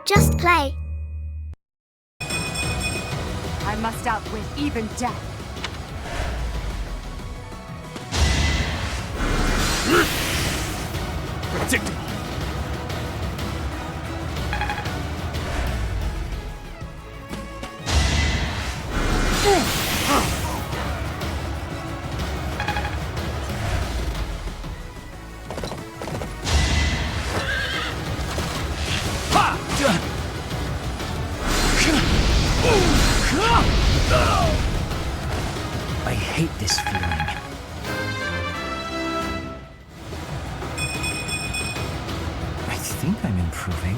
Just play. I must outwit even death. Predictable. I hate this feeling. I think I'm improving.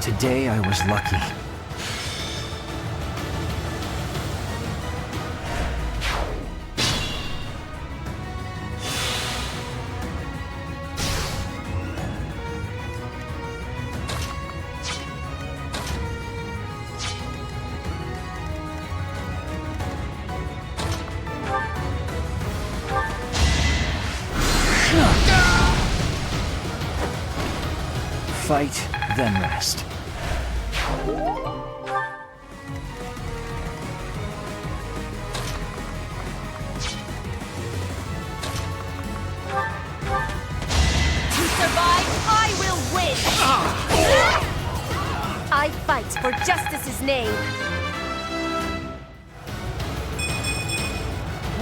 Today I was lucky. Fight, then rest. To survive, I will win! I fight for justice's name.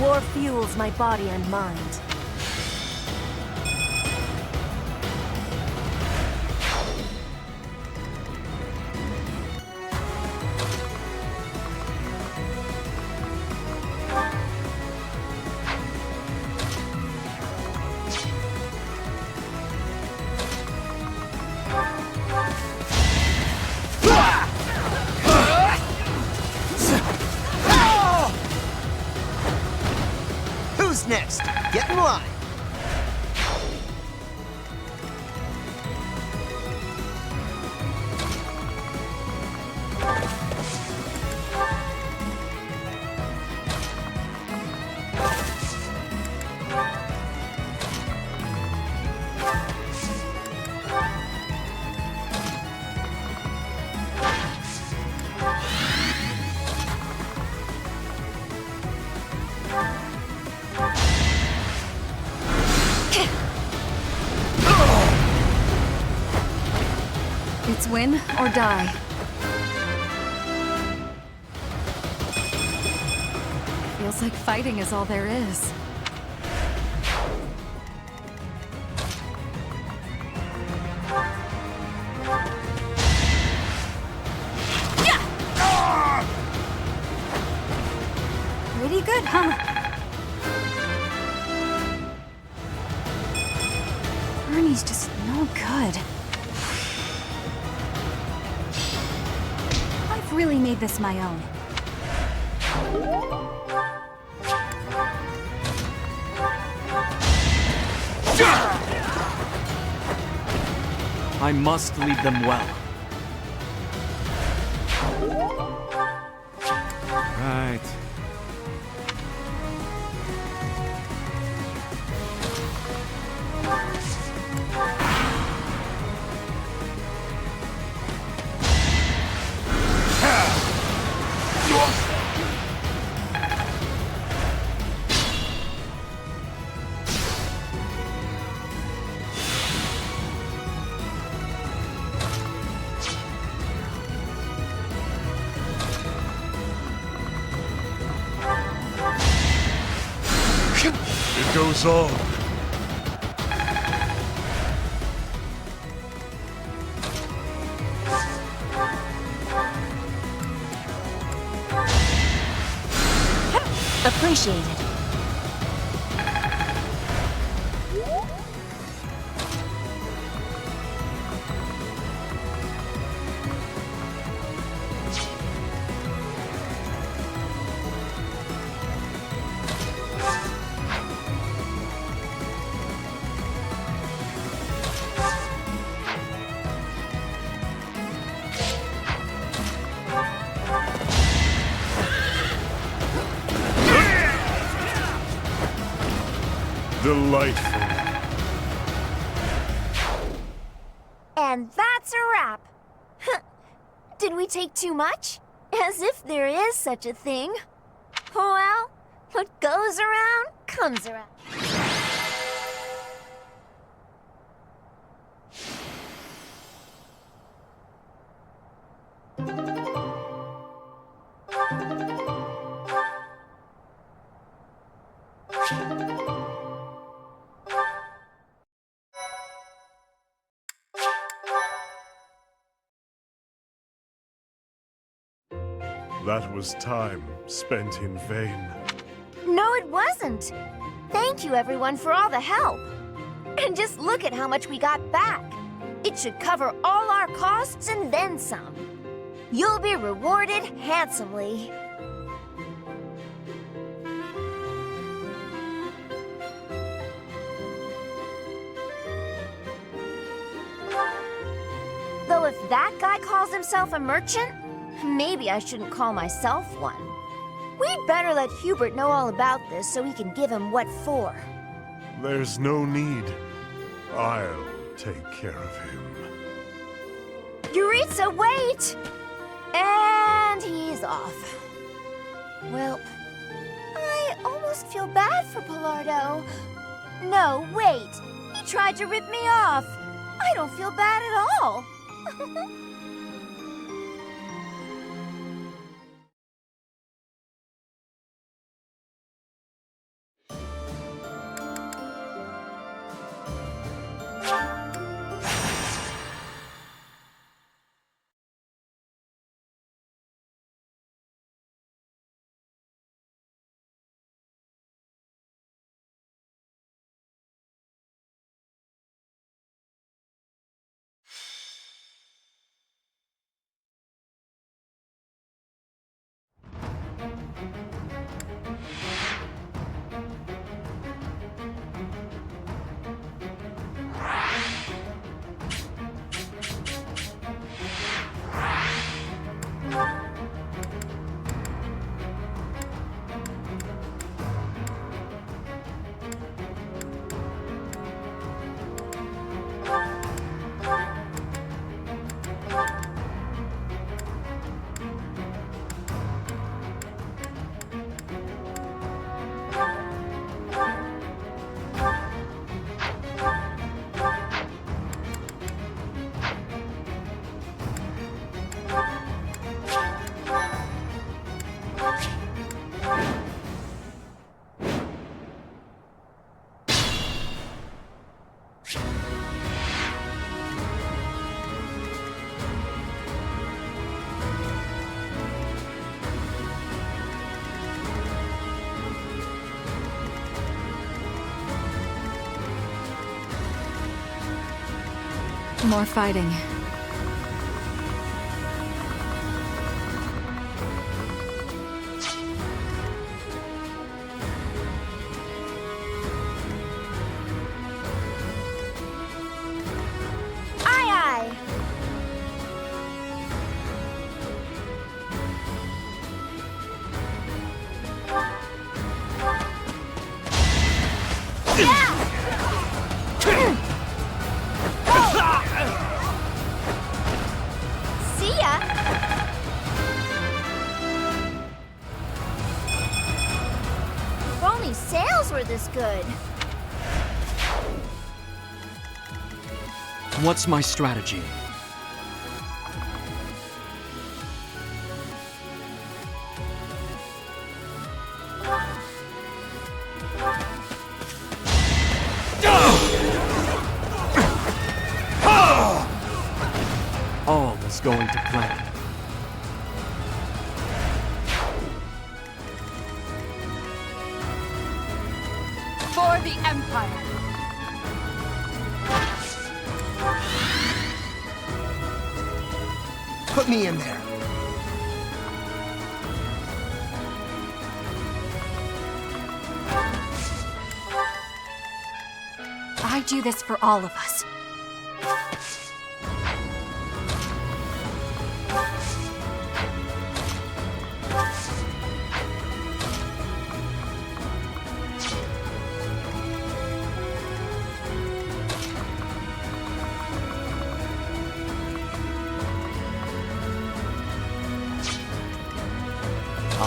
War fuels my body and mind. Who's next? Get in line. It's win or die. Feels like fighting is all there is. Pretty good, huh? Ernie's just no good. I've really made this my own. I must lead them well. Right. It goes on. Appreciated. Delightful. And that's a wrap. Did we take too much? As if there is such a thing. Well, what goes around comes around. That was time spent in vain. No, it wasn't. Thank you, everyone, for all the help. And just look at how much we got back. It should cover all our costs and then some. You'll be rewarded handsomely. Though if that guy calls himself a merchant, maybe I shouldn't call myself one. We'd better let Hubert know all about this so we can give him what for. There's no need. I'll take care of him. Yuritsa, wait! And he's off. Well, I almost feel bad for Pilardo. No, wait. He tried to rip me off. I don't feel bad at all. More fighting. Aye, aye. See ya. If only sales were this good. What's my strategy? All is going to plan. For the Empire. Put me in there. I do this for all of us.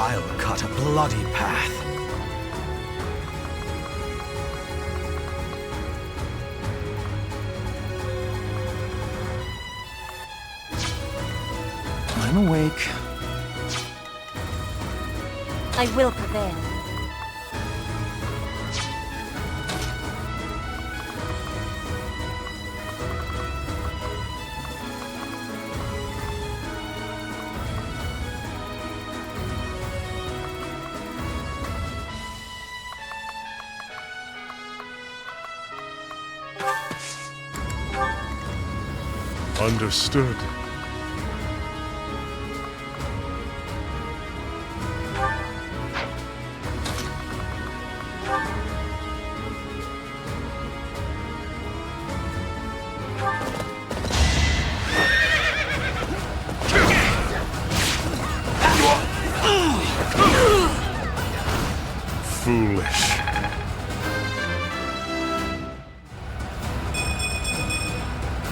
I'll cut a bloody path. I'm awake. I will prevail. Understood. Foolish.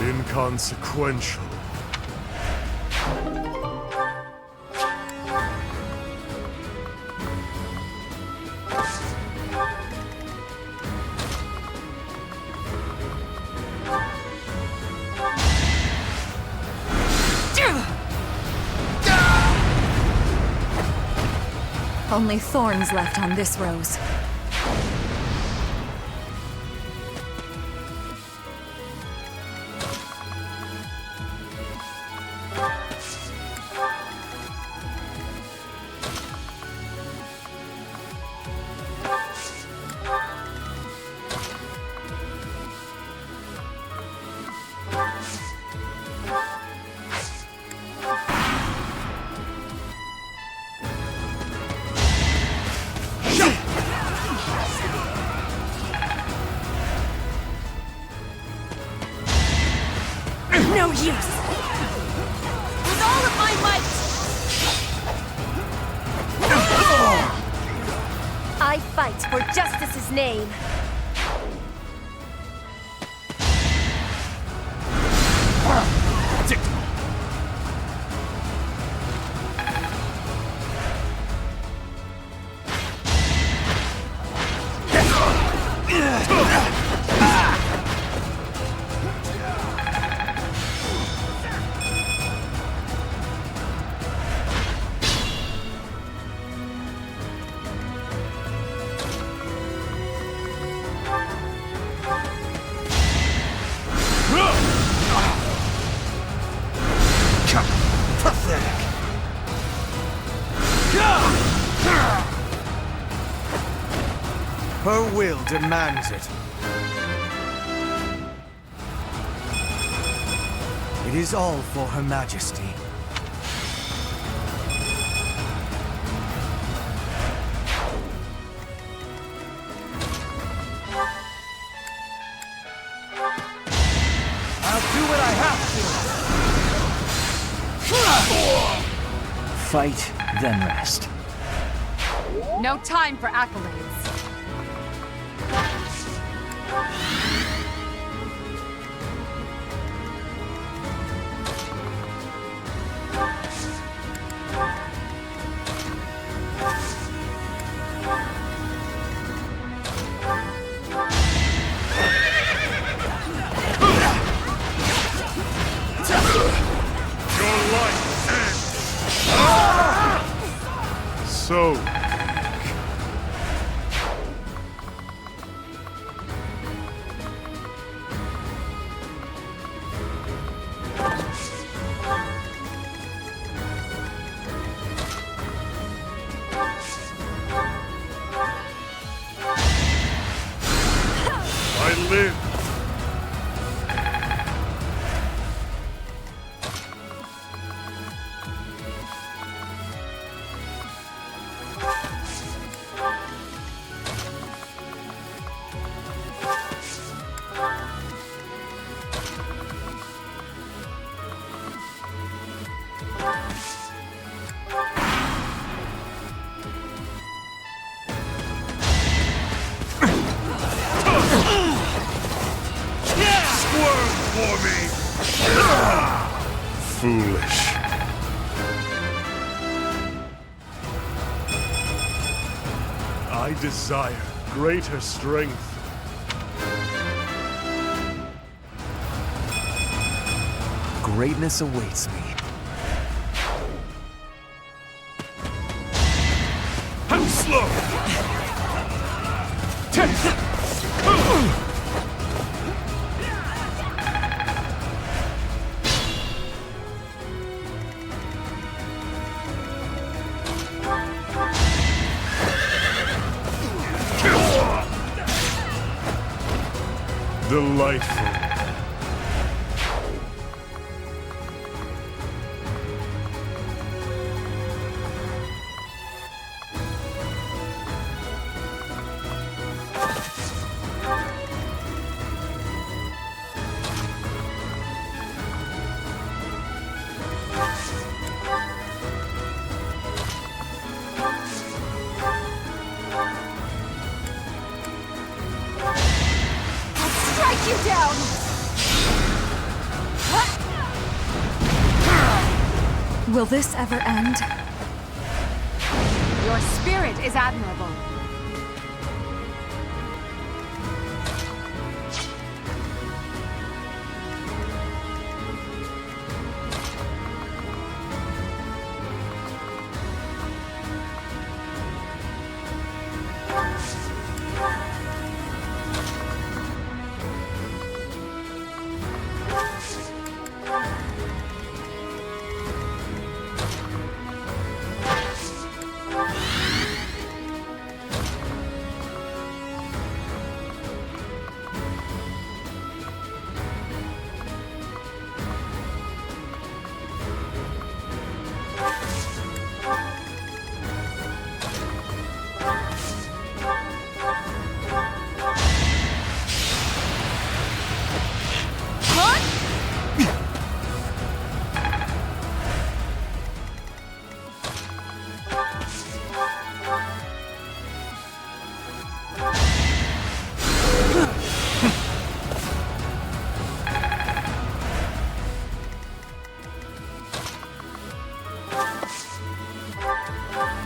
Inconsequential. Only thorns left on this rose. No use! With all of my might! I fight for justice's name. Her will demands it. It is all for Her Majesty. I'll do what I have to. Fight, then rest. No time for accolades. Your life ends. So. I live. Squirm for me! Foolish. desire greater strength. Greatness awaits me. I'm slow! Delightful. Strike you down! Will this ever end? Your spirit is admirable.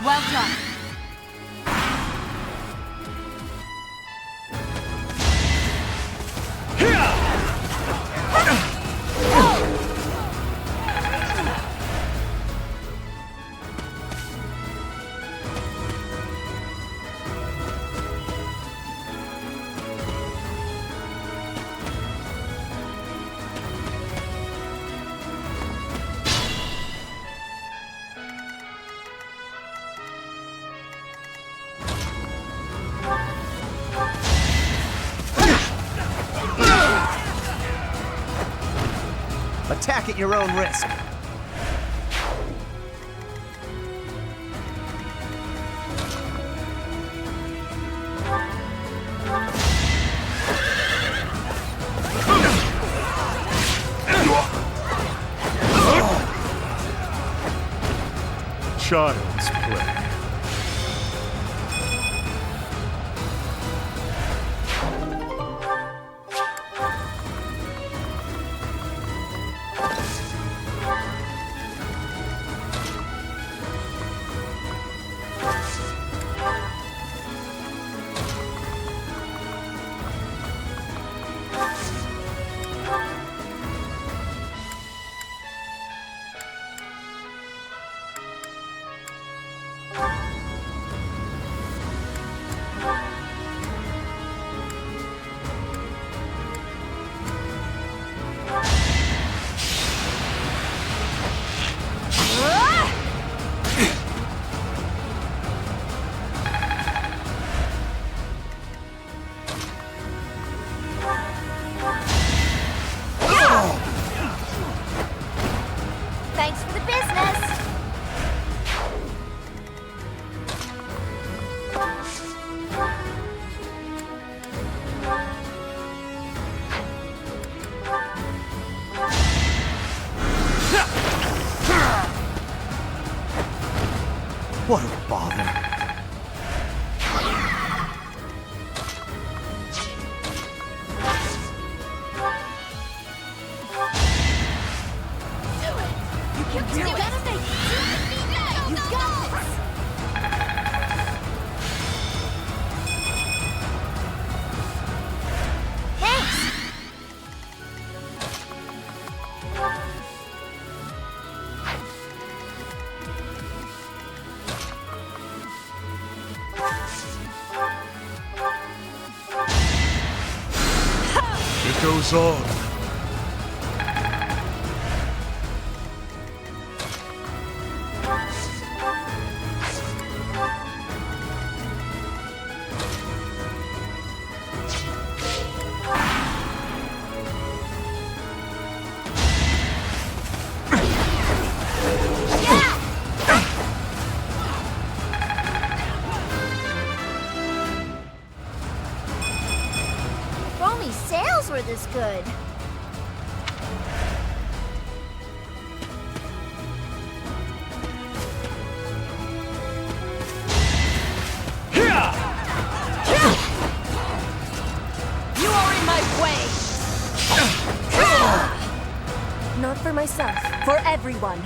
Well done. Attack at your own risk. Child's play. Thanks for the business. What a bother. It goes on. If only sales were this good. You are in my way! Not for myself, for everyone.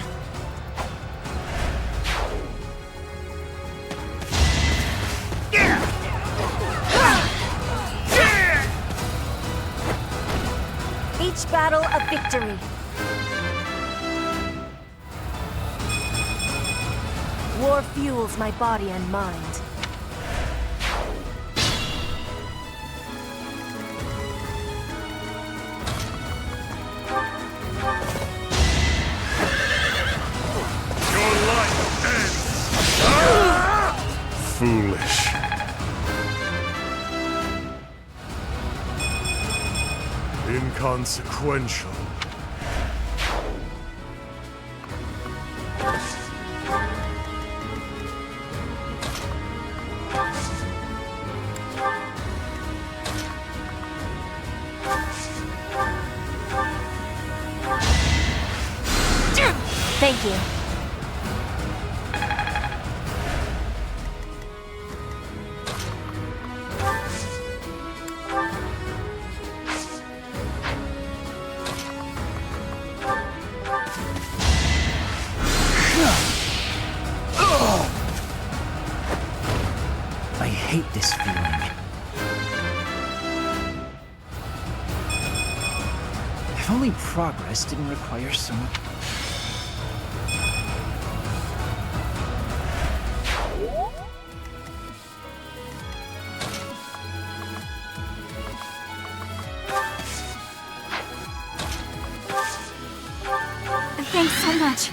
Each battle a victory. War fuels my body and mind. Your life ends. Foolish. Inconsequential. Thank you. I hate this feeling. If only progress didn't require so much. Thanks so much.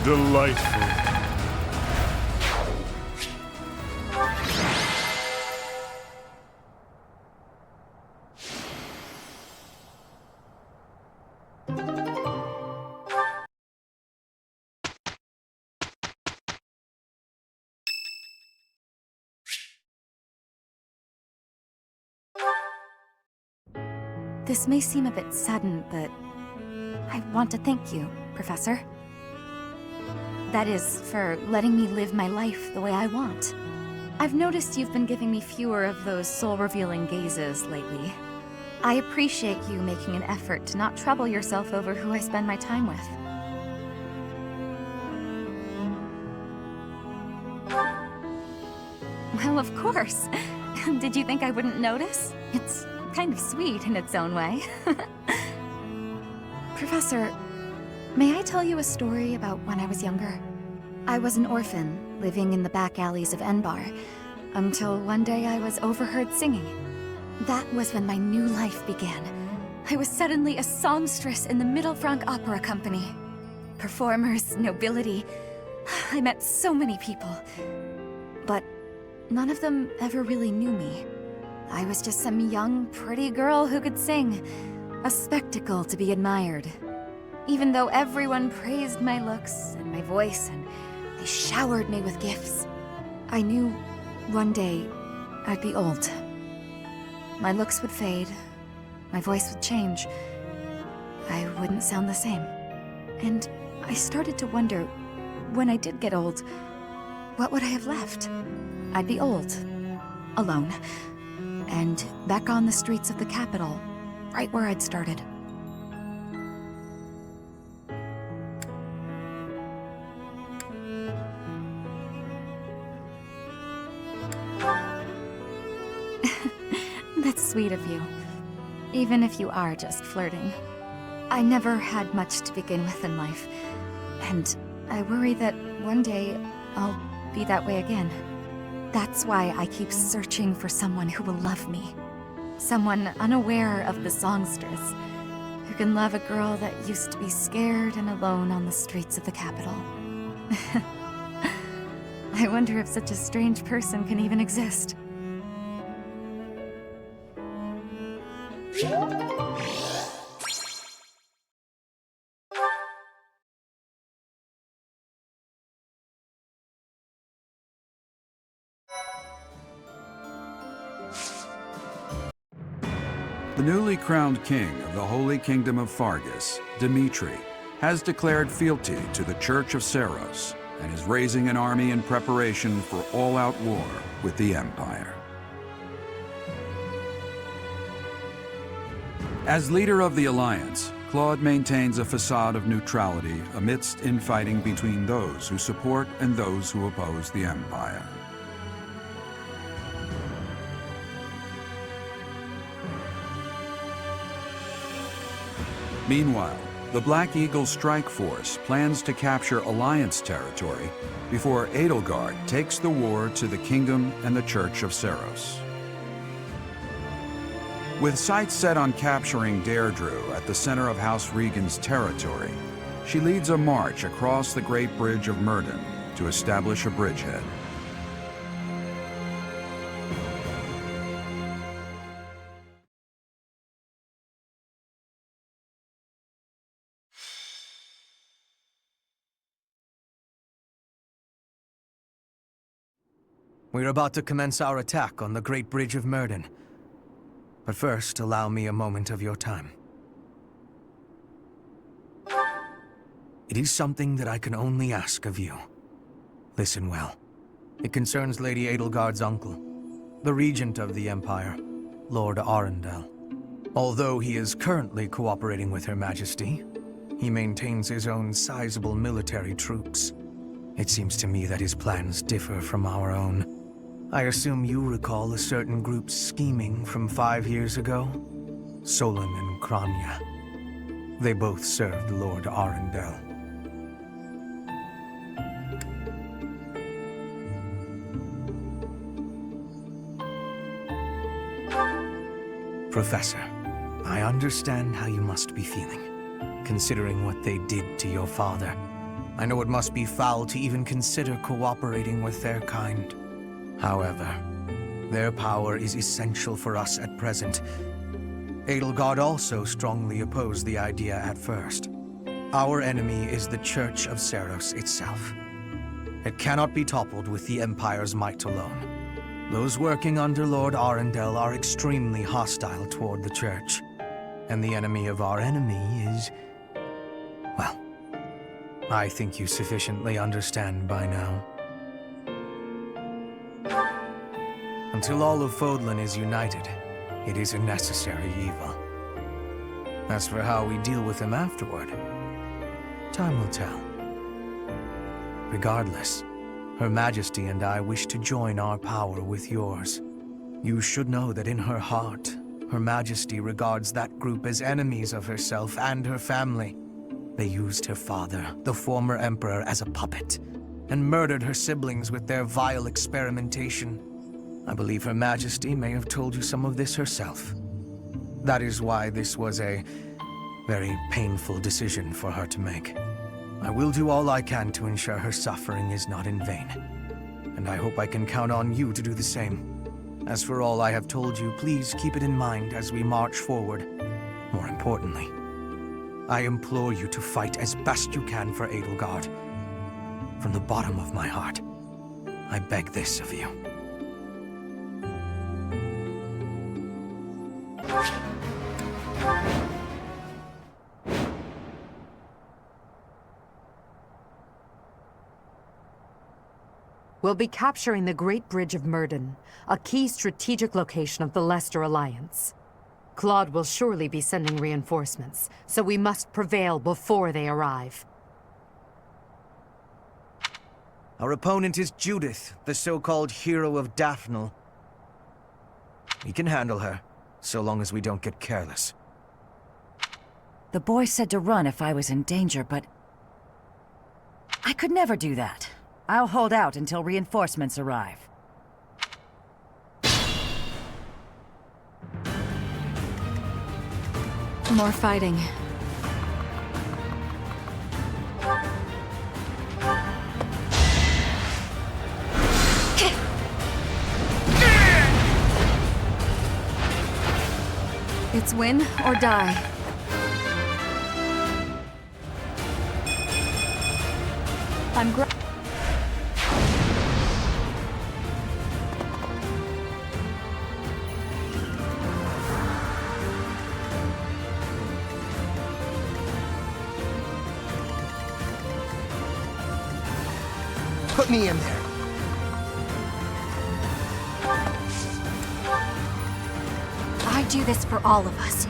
Delightful. This may seem a bit sudden, but I want to thank you, Professor. That is, for letting me live my life the way I want. I've noticed you've been giving me fewer of those soul-revealing gazes lately. I appreciate you making an effort to not trouble yourself over who I spend my time with. Well, of course. Did you think I wouldn't notice? It's kind of sweet in its own way. Professor, may I tell you a story about when I was younger? I was an orphan, living in the back alleys of Enbar, until one day I was overheard singing. That was when my new life began. I was suddenly a songstress in the Middle Franc Opera Company. Performers, nobility. I met so many people. But none of them ever really knew me. I was just some young, pretty girl who could sing. A spectacle to be admired. Even though everyone praised my looks and my voice and they showered me with gifts, I knew one day I'd be old. My looks would fade, my voice would change. I wouldn't sound the same. And I started to wonder, when I did get old, what would I have left? I'd be old, alone, and back on the streets of the capital, right where I'd started. That's sweet of you, even if you are just flirting. I never had much to begin with in life, and I worry that one day I'll be that way again. That's why I keep searching for someone who will love me. Someone unaware of the songstress, who can love a girl that used to be scared and alone on the streets of the capital. I wonder if such a strange person can even exist. The newly crowned king of the Holy Kingdom of Fargus, Dimitri, has declared fealty to the Church of Seiros and is raising an army in preparation for all-out war with the Empire. As leader of the Alliance, Claude maintains a facade of neutrality amidst infighting between those who support and those who oppose the Empire. Meanwhile, the Black Eagle Strike Force plans to capture Alliance territory before Edelgard takes the war to the Kingdom and the Church of Seiros. With sights set on capturing Deirdre at the center of House Regan's territory, she leads a march across the Great Bridge of Myrddin to establish a bridgehead. We're about to commence our attack on the Great Bridge of Myrddin. But first, allow me a moment of your time. It is something that I can only ask of you. Listen well. It concerns Lady Edelgard's uncle, the Regent of the Empire, Lord Arundel. Although he is currently cooperating with Her Majesty, he maintains his own sizable military troops. It seems to me that his plans differ from our own. I assume you recall a certain group's scheming from 5 years ago? Solon and Kranya. They both served Lord Arundel. Professor, I understand how you must be feeling, considering what they did to your father. I know it must be foul to even consider cooperating with their kind. However, their power is essential for us at present. Edelgard also strongly opposed the idea at first. Our enemy is the Church of Seiros itself. It cannot be toppled with the Empire's might alone. Those working under Lord Arundel are extremely hostile toward the Church. And the enemy of our enemy is... well, I think you sufficiently understand by now. Until all of Fodlan is united, it is a necessary evil. As for how we deal with him afterward, time will tell. Regardless, Her Majesty and I wish to join our power with yours. You should know that in her heart, Her Majesty regards that group as enemies of herself and her family. They used her father, the former emperor, as a puppet, and murdered her siblings with their vile experimentation. I believe Her Majesty may have told you some of this herself. That is why this was a very painful decision for her to make. I will do all I can to ensure her suffering is not in vain, and I hope I can count on you to do the same. As for all I have told you, please keep it in mind as we march forward. More importantly, I implore you to fight as best you can for Edelgard. From the bottom of my heart, I beg this of you. We'll be capturing the Great Bridge of Myrden, a key strategic location of the Leicester Alliance. Claude will surely be sending reinforcements, so we must prevail before they arrive. Our opponent is Judith, the so-called hero of Daphne. We can handle her, so long as we don't get careless. The boy said to run if I was in danger, but I could never do that. I'll hold out until reinforcements arrive. More fighting. It's win or die. Put me in there. I do this for all of us.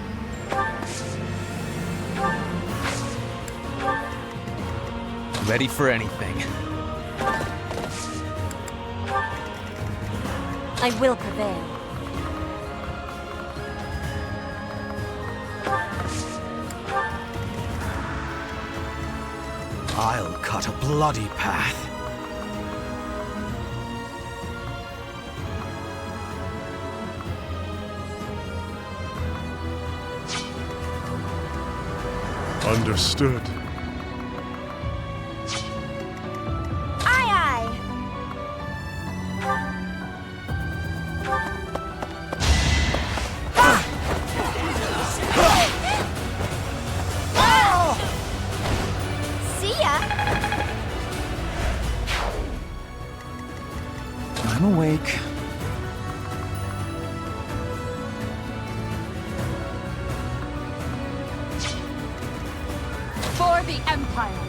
Ready for anything. I will prevail. I'll cut a bloody path. Understood. Aye, aye. See ya. I'm awake. For the Empire!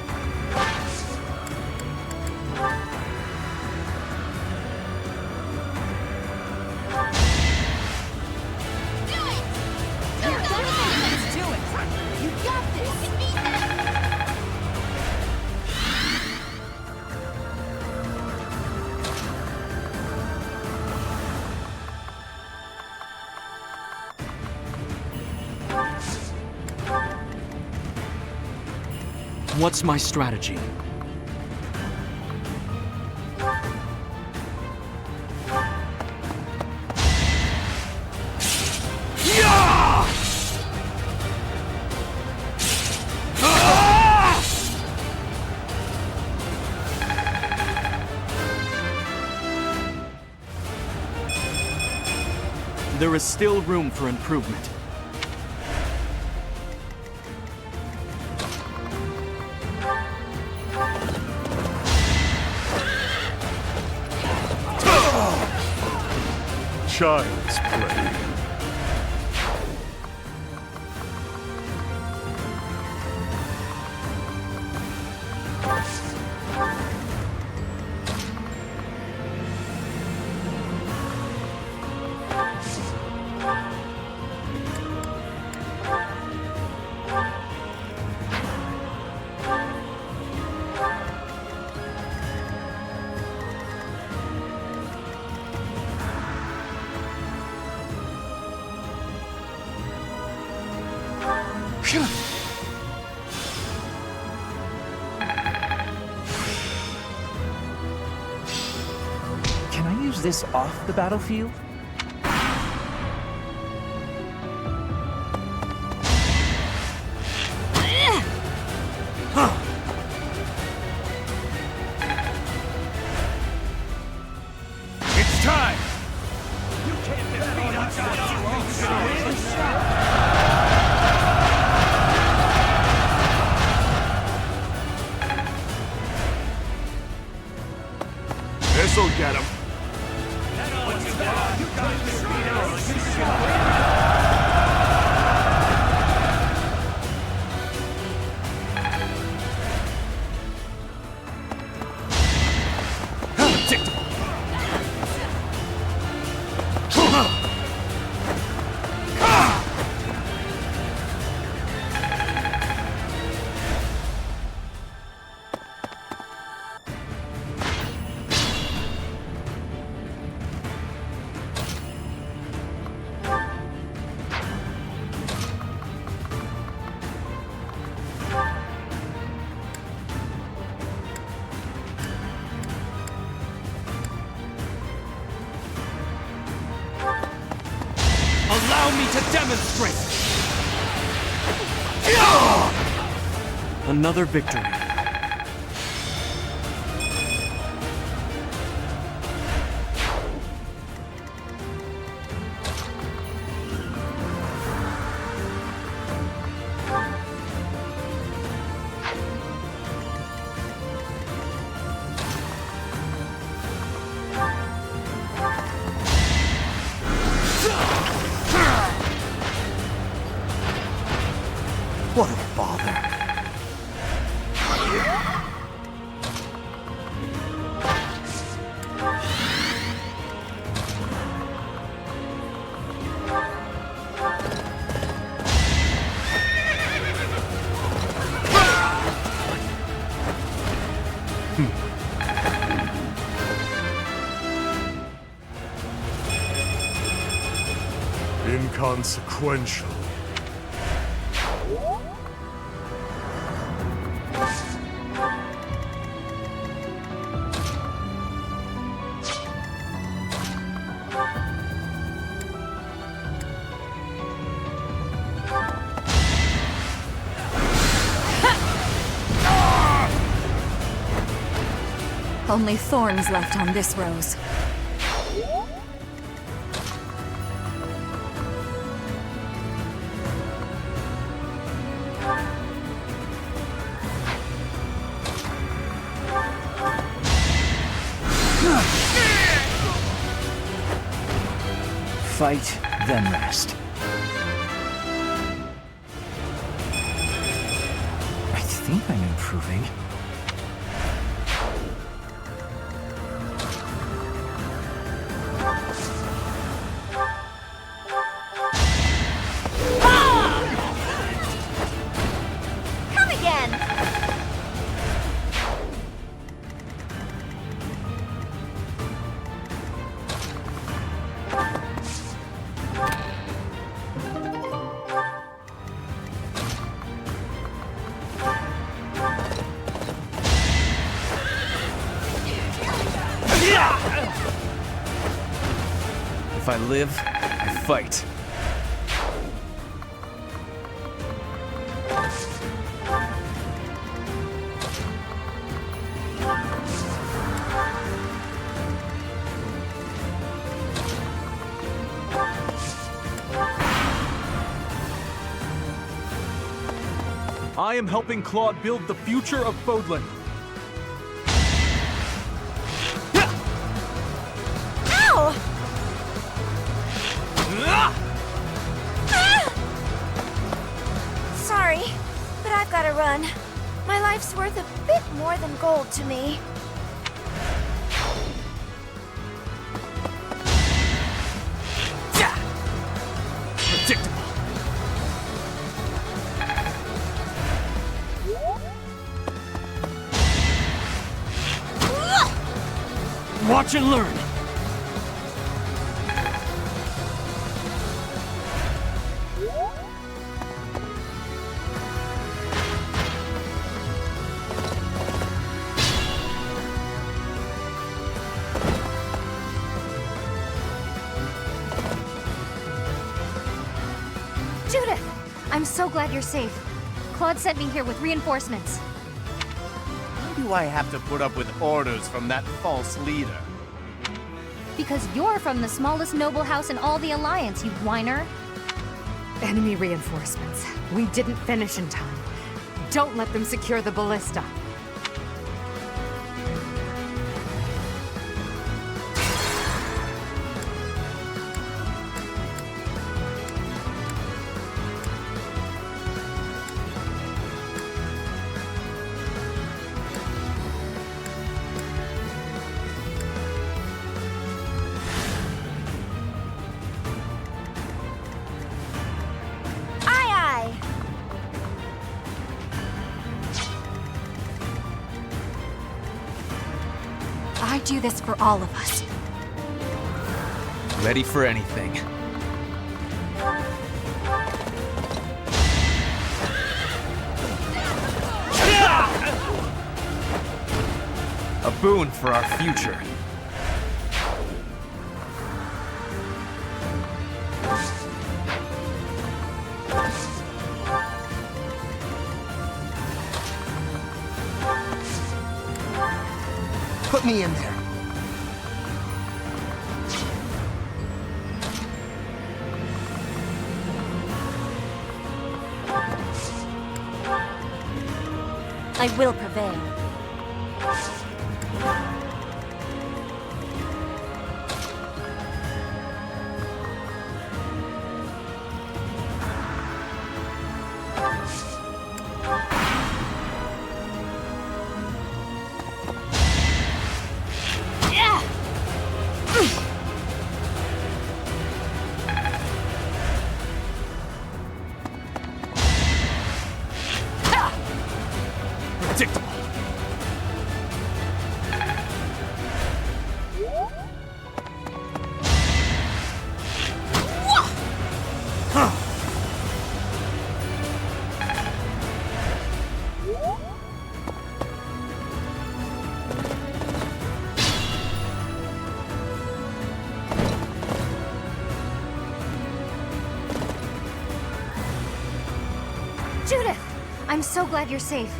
What's my strategy? There is still room for improvement. Child's play. Can I use this off the battlefield? It's time! This'll get him. Predictable. demonstrate! Another victory. What a bother. Inconsequential. Only thorns left on this rose. Fight, then rest. I think I'm improving. Come again! If I live, I fight. I am helping Claude build the future of Fodlan. Ow! Sorry, but I've got to run. My life's worth a bit more than gold to me. Predictable. Watch and learn. Judith! I'm so glad you're safe. Claude sent me here with reinforcements. Why do I have to put up with orders from that false leader? Because you're from the smallest noble house in all the Alliance, you whiner. Enemy reinforcements. We didn't finish in time. Don't let them secure the ballista. I do this for all of us. Ready for anything. A boon for our future. Put me in there. I will prevail. Predictable. Judith! I'm so glad you're safe.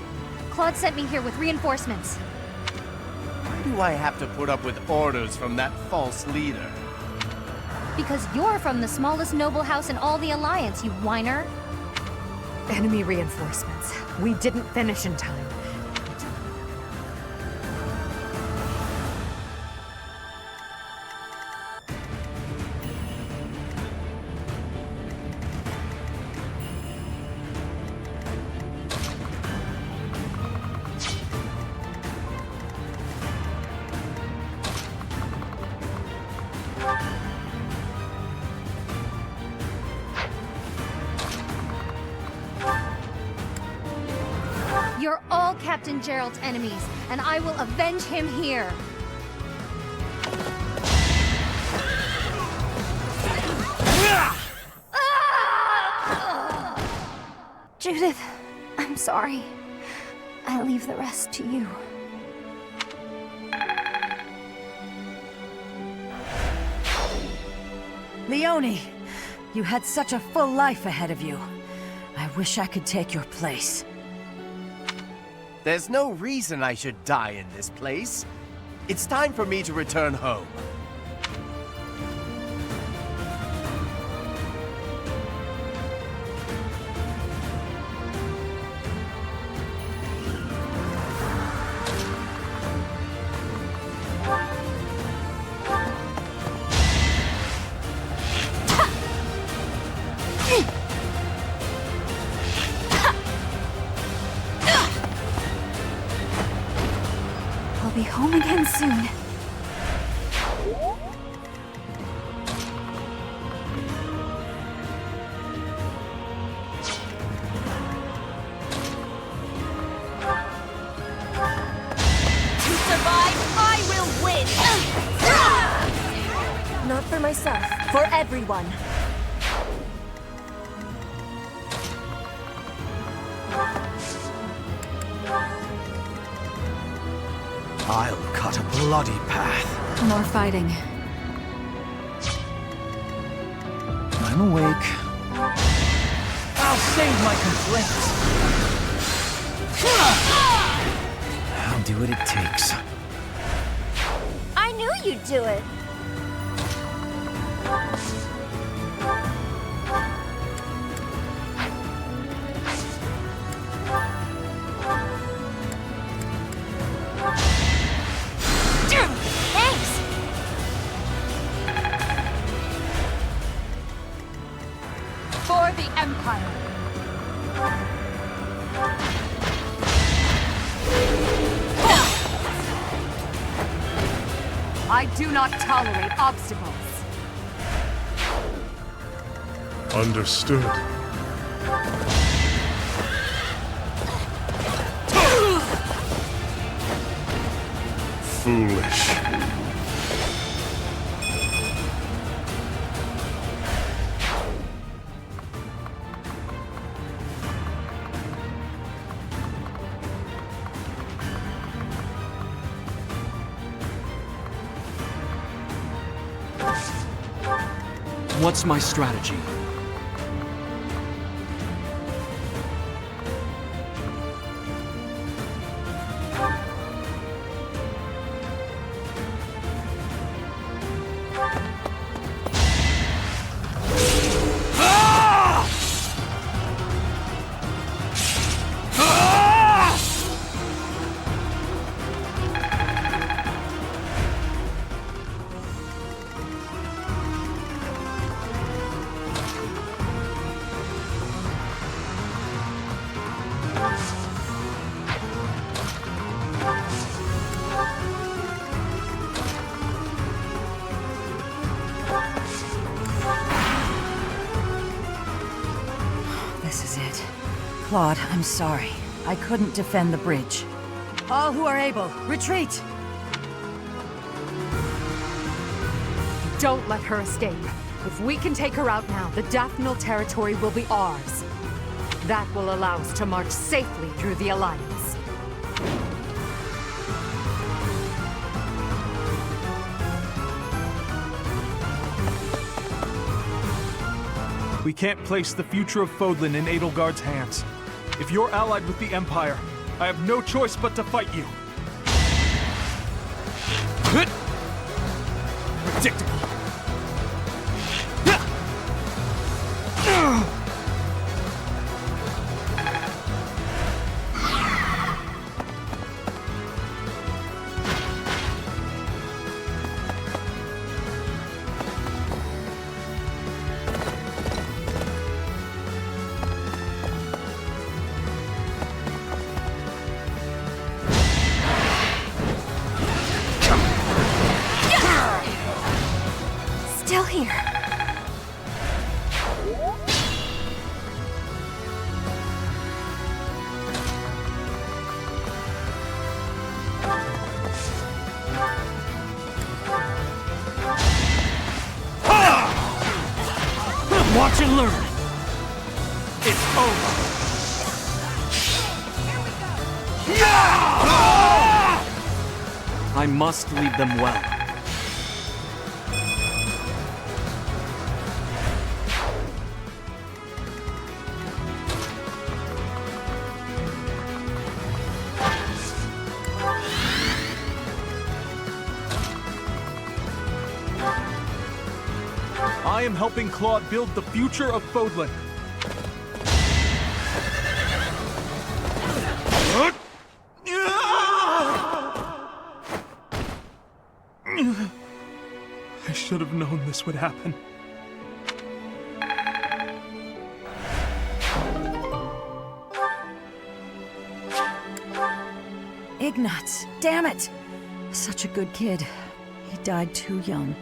Claude sent me here with reinforcements. Why do I have to put up with orders from that false leader? Because you're from the smallest noble house in all the Alliance, you whiner. Enemy reinforcements. We didn't finish in time. You're all Captain Gerald's enemies, and I will avenge him here. Judith, I'm sorry. I leave the rest to you. Leone, you had such a full life ahead of you. I wish I could take your place. There's no reason I should die in this place. It's time for me to return home. I'll be home again soon. To survive, I will win! Not for myself, for everyone. I'll cut a bloody path. More fighting. I'm awake. I'll save my complaints. I'll do what it takes. I knew you'd do it. Thanks! For the Empire! I do not tolerate obstacles. Understood. Foolish. What's my strategy? Claude, I'm sorry. I couldn't defend the bridge. All who are able, retreat! Don't let her escape. If we can take her out now, the Daphnal territory will be ours. That will allow us to march safely through the Alliance. We can't place the future of Fodlan in Edelgard's hands. If you're allied with the Empire, I have no choice but to fight you. Predictable. Still here. Watch and learn. It's over. I must lead them well. I am helping Claude build the future of Fodlan. I should have known this would happen. Ignatz, damn it! Such a good kid. He died too young.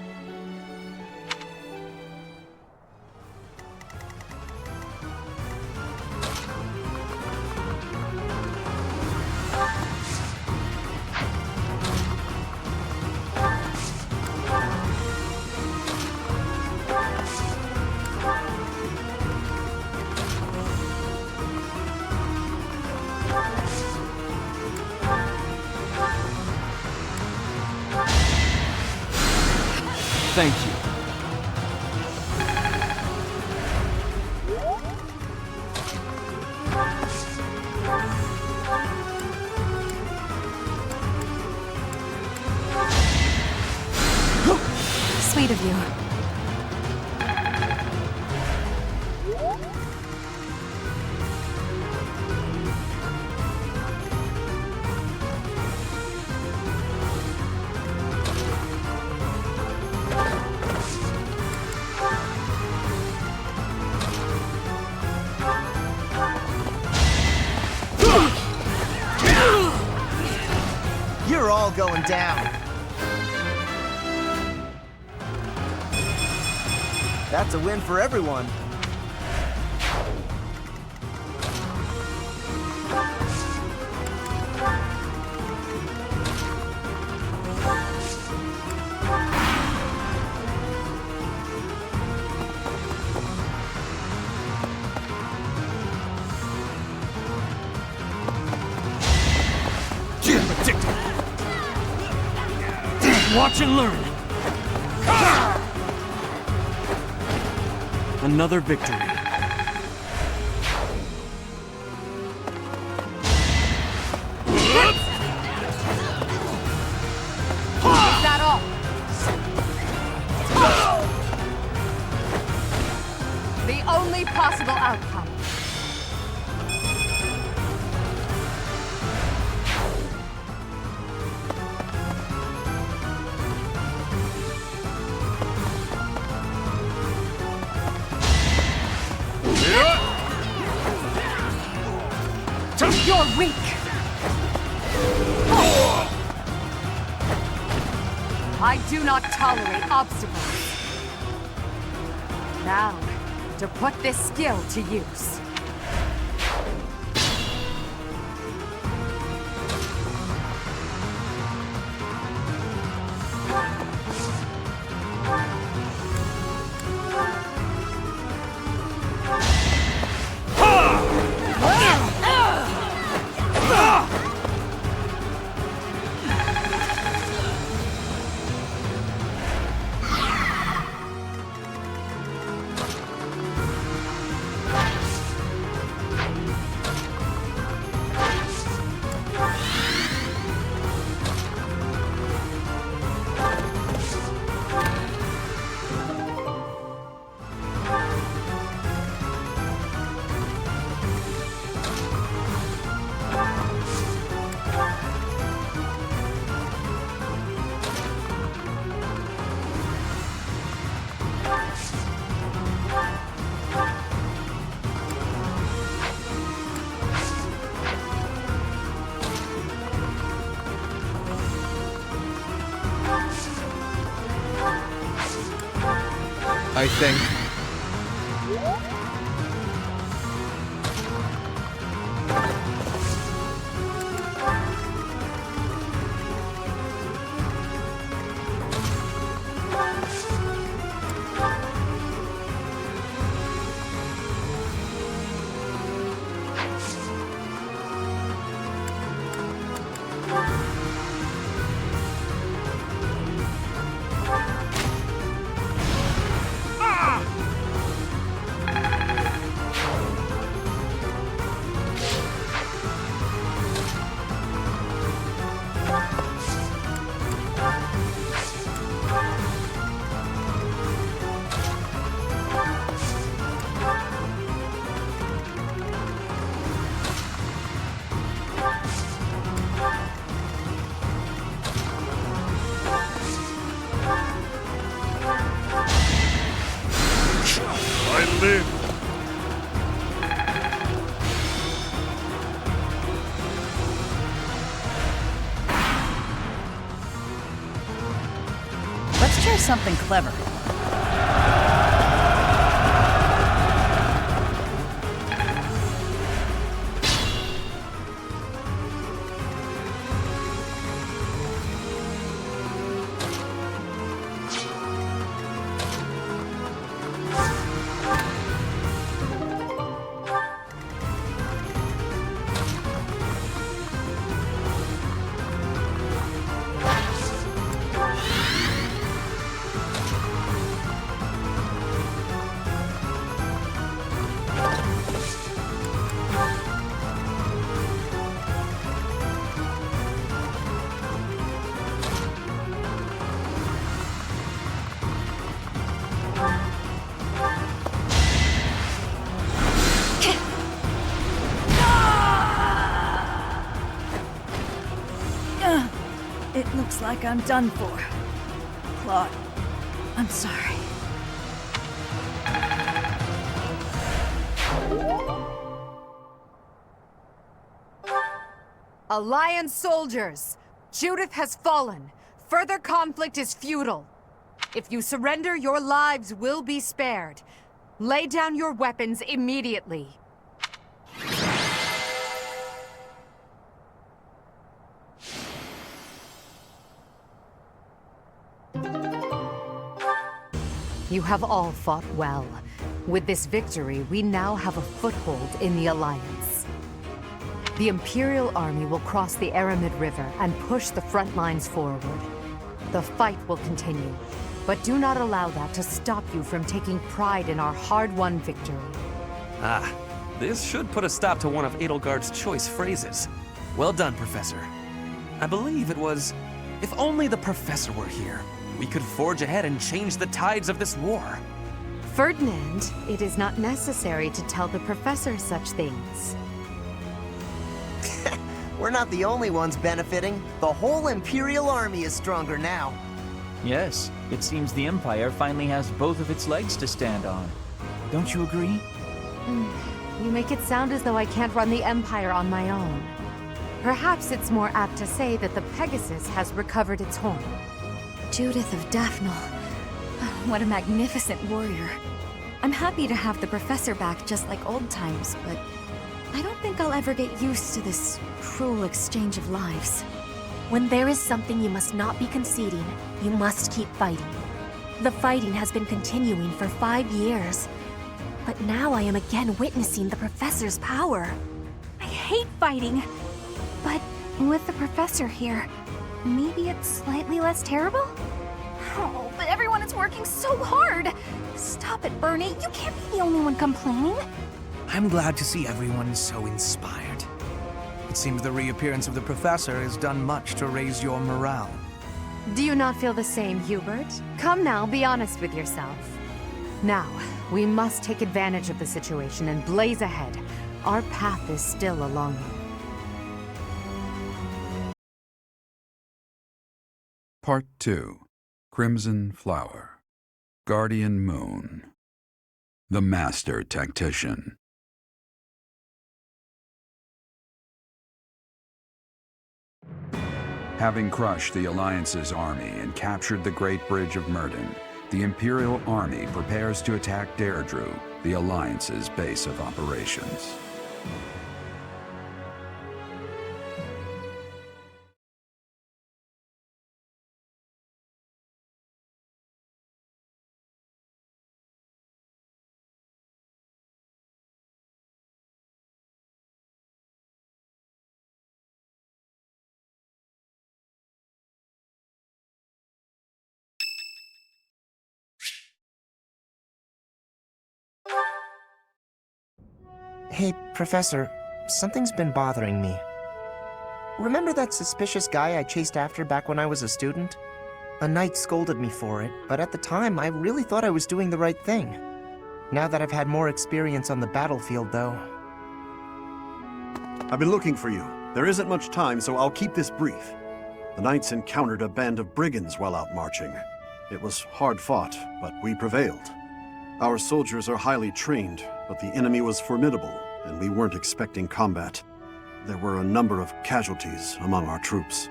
Thank you. Sweet of you. You're all going down. That's a win for everyone. Watch and learn. Another victory. Is that all? The only possible outcome. You're weak! I do not tolerate obstacles. Now, to put this skill to use. I think. I live. Let's try something clever. It looks like I'm done for. Claude, I'm sorry. Alliance soldiers! Judith has fallen. Further conflict is futile. If you surrender, your lives will be spared. Lay down your weapons immediately. You have all fought well. With this victory, we now have a foothold in the Alliance. The Imperial Army will cross the Aramid River and push the front lines forward. The fight will continue, but do not allow that to stop you from taking pride in our hard-won victory. Ah, this should put a stop to one of Edelgard's choice phrases. Well done, Professor. I believe it was, if only the Professor were here, we could forge ahead and change the tides of this war. Ferdinand, it is not necessary to tell the Professor such things. We're not the only ones benefiting. The whole Imperial Army is stronger now. Yes, it seems the Empire finally has both of its legs to stand on. Don't you agree? You make it sound as though I can't run the Empire on my own. Perhaps it's more apt to say that the Pegasus has recovered its horn. Judith of Daphne. What a magnificent warrior. I'm happy to have the Professor back just like old times, but I don't think I'll ever get used to this cruel exchange of lives. When there is something you must not be conceding, you must keep fighting. The fighting has been continuing for 5 years. But now I am again witnessing the Professor's power. I hate fighting. But with the Professor here, maybe it's slightly less terrible? Oh, but everyone is working so hard! Stop it, Bernie. You can't be the only one complaining. I'm glad to see everyone so inspired. It seems the reappearance of the Professor has done much to raise your morale. Do you not feel the same, Hubert? Come now, be honest with yourself. Now, we must take advantage of the situation and blaze ahead. Our path is still a long one. Part 2. Crimson Flower. Guardian Moon. The Master Tactician. Having crushed the Alliance's army and captured the Great Bridge of Myrddin, the Imperial Army prepares to attack Deirdre, the Alliance's base of operations. Hey, Professor, something's been bothering me. Remember that suspicious guy I chased after back when I was a student? A knight scolded me for it, but at the time I really thought I was doing the right thing. Now that I've had more experience on the battlefield, though... I've been looking for you. There isn't much time, so I'll keep this brief. The knights encountered a band of brigands while out marching. It was hard fought, but we prevailed. Our soldiers are highly trained, but the enemy was formidable, and we weren't expecting combat. There were a number of casualties among our troops.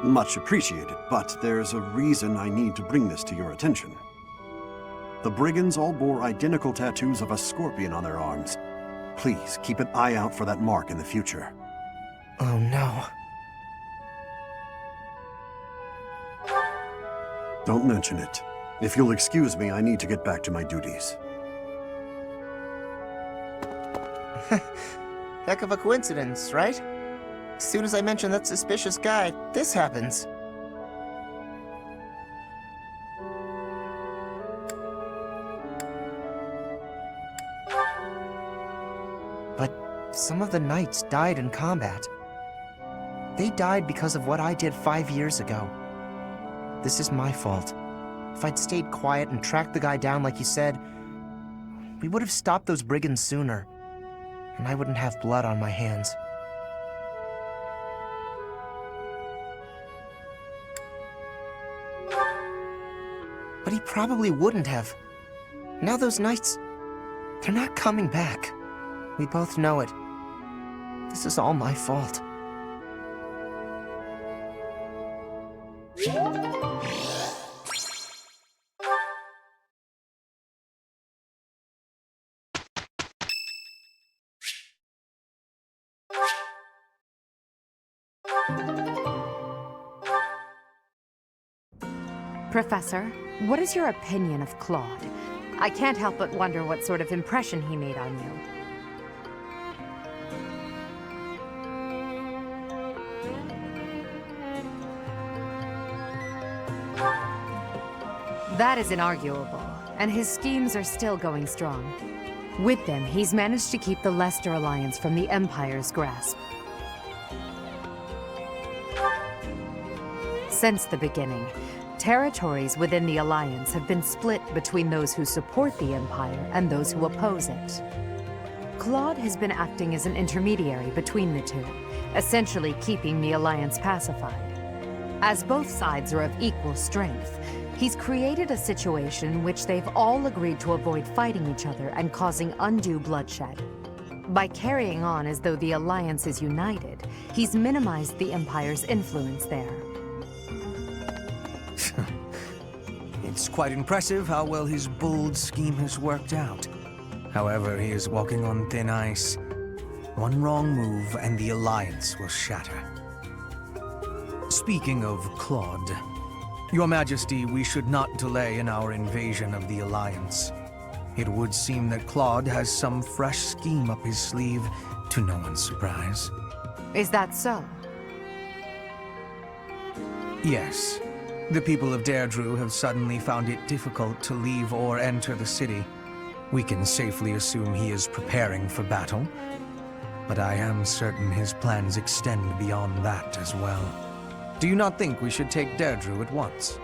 Much appreciated, but there's a reason I need to bring this to your attention. The brigands all bore identical tattoos of a scorpion on their arms. Please keep an eye out for that mark in the future. Oh no. Don't mention it. If you'll excuse me, I need to get back to my duties. Heck of a coincidence, right? As soon as I mention that suspicious guy, this happens. But some of the knights died in combat. They died because of what I did 5 years ago. This is my fault. If I'd stayed quiet and tracked the guy down like you said, we would have stopped those brigands sooner, and I wouldn't have blood on my hands. But he probably wouldn't have. Now those knights, they're not coming back. We both know it. This is all my fault. Professor, what is your opinion of Claude? I can't help but wonder what sort of impression he made on you. That is inarguable, and his schemes are still going strong. With them, he's managed to keep the Leicester Alliance from the Empire's grasp. Since the beginning, territories within the Alliance have been split between those who support the Empire and those who oppose it. Claude has been acting as an intermediary between the two, essentially keeping the Alliance pacified. As both sides are of equal strength, he's created a situation in which they've all agreed to avoid fighting each other and causing undue bloodshed. By carrying on as though the Alliance is united, he's minimized the Empire's influence there. It's quite impressive how well his bold scheme has worked out. However, he is walking on thin ice. One wrong move and the Alliance will shatter. Speaking of Claude, Your Majesty, we should not delay in our invasion of the Alliance. It would seem that Claude has some fresh scheme up his sleeve, to no one's surprise. Is that so? Yes. The people of Deirdre have suddenly found it difficult to leave or enter the city. We can safely assume he is preparing for battle, but I am certain his plans extend beyond that as well. Do you not think we should take Deirdre at once?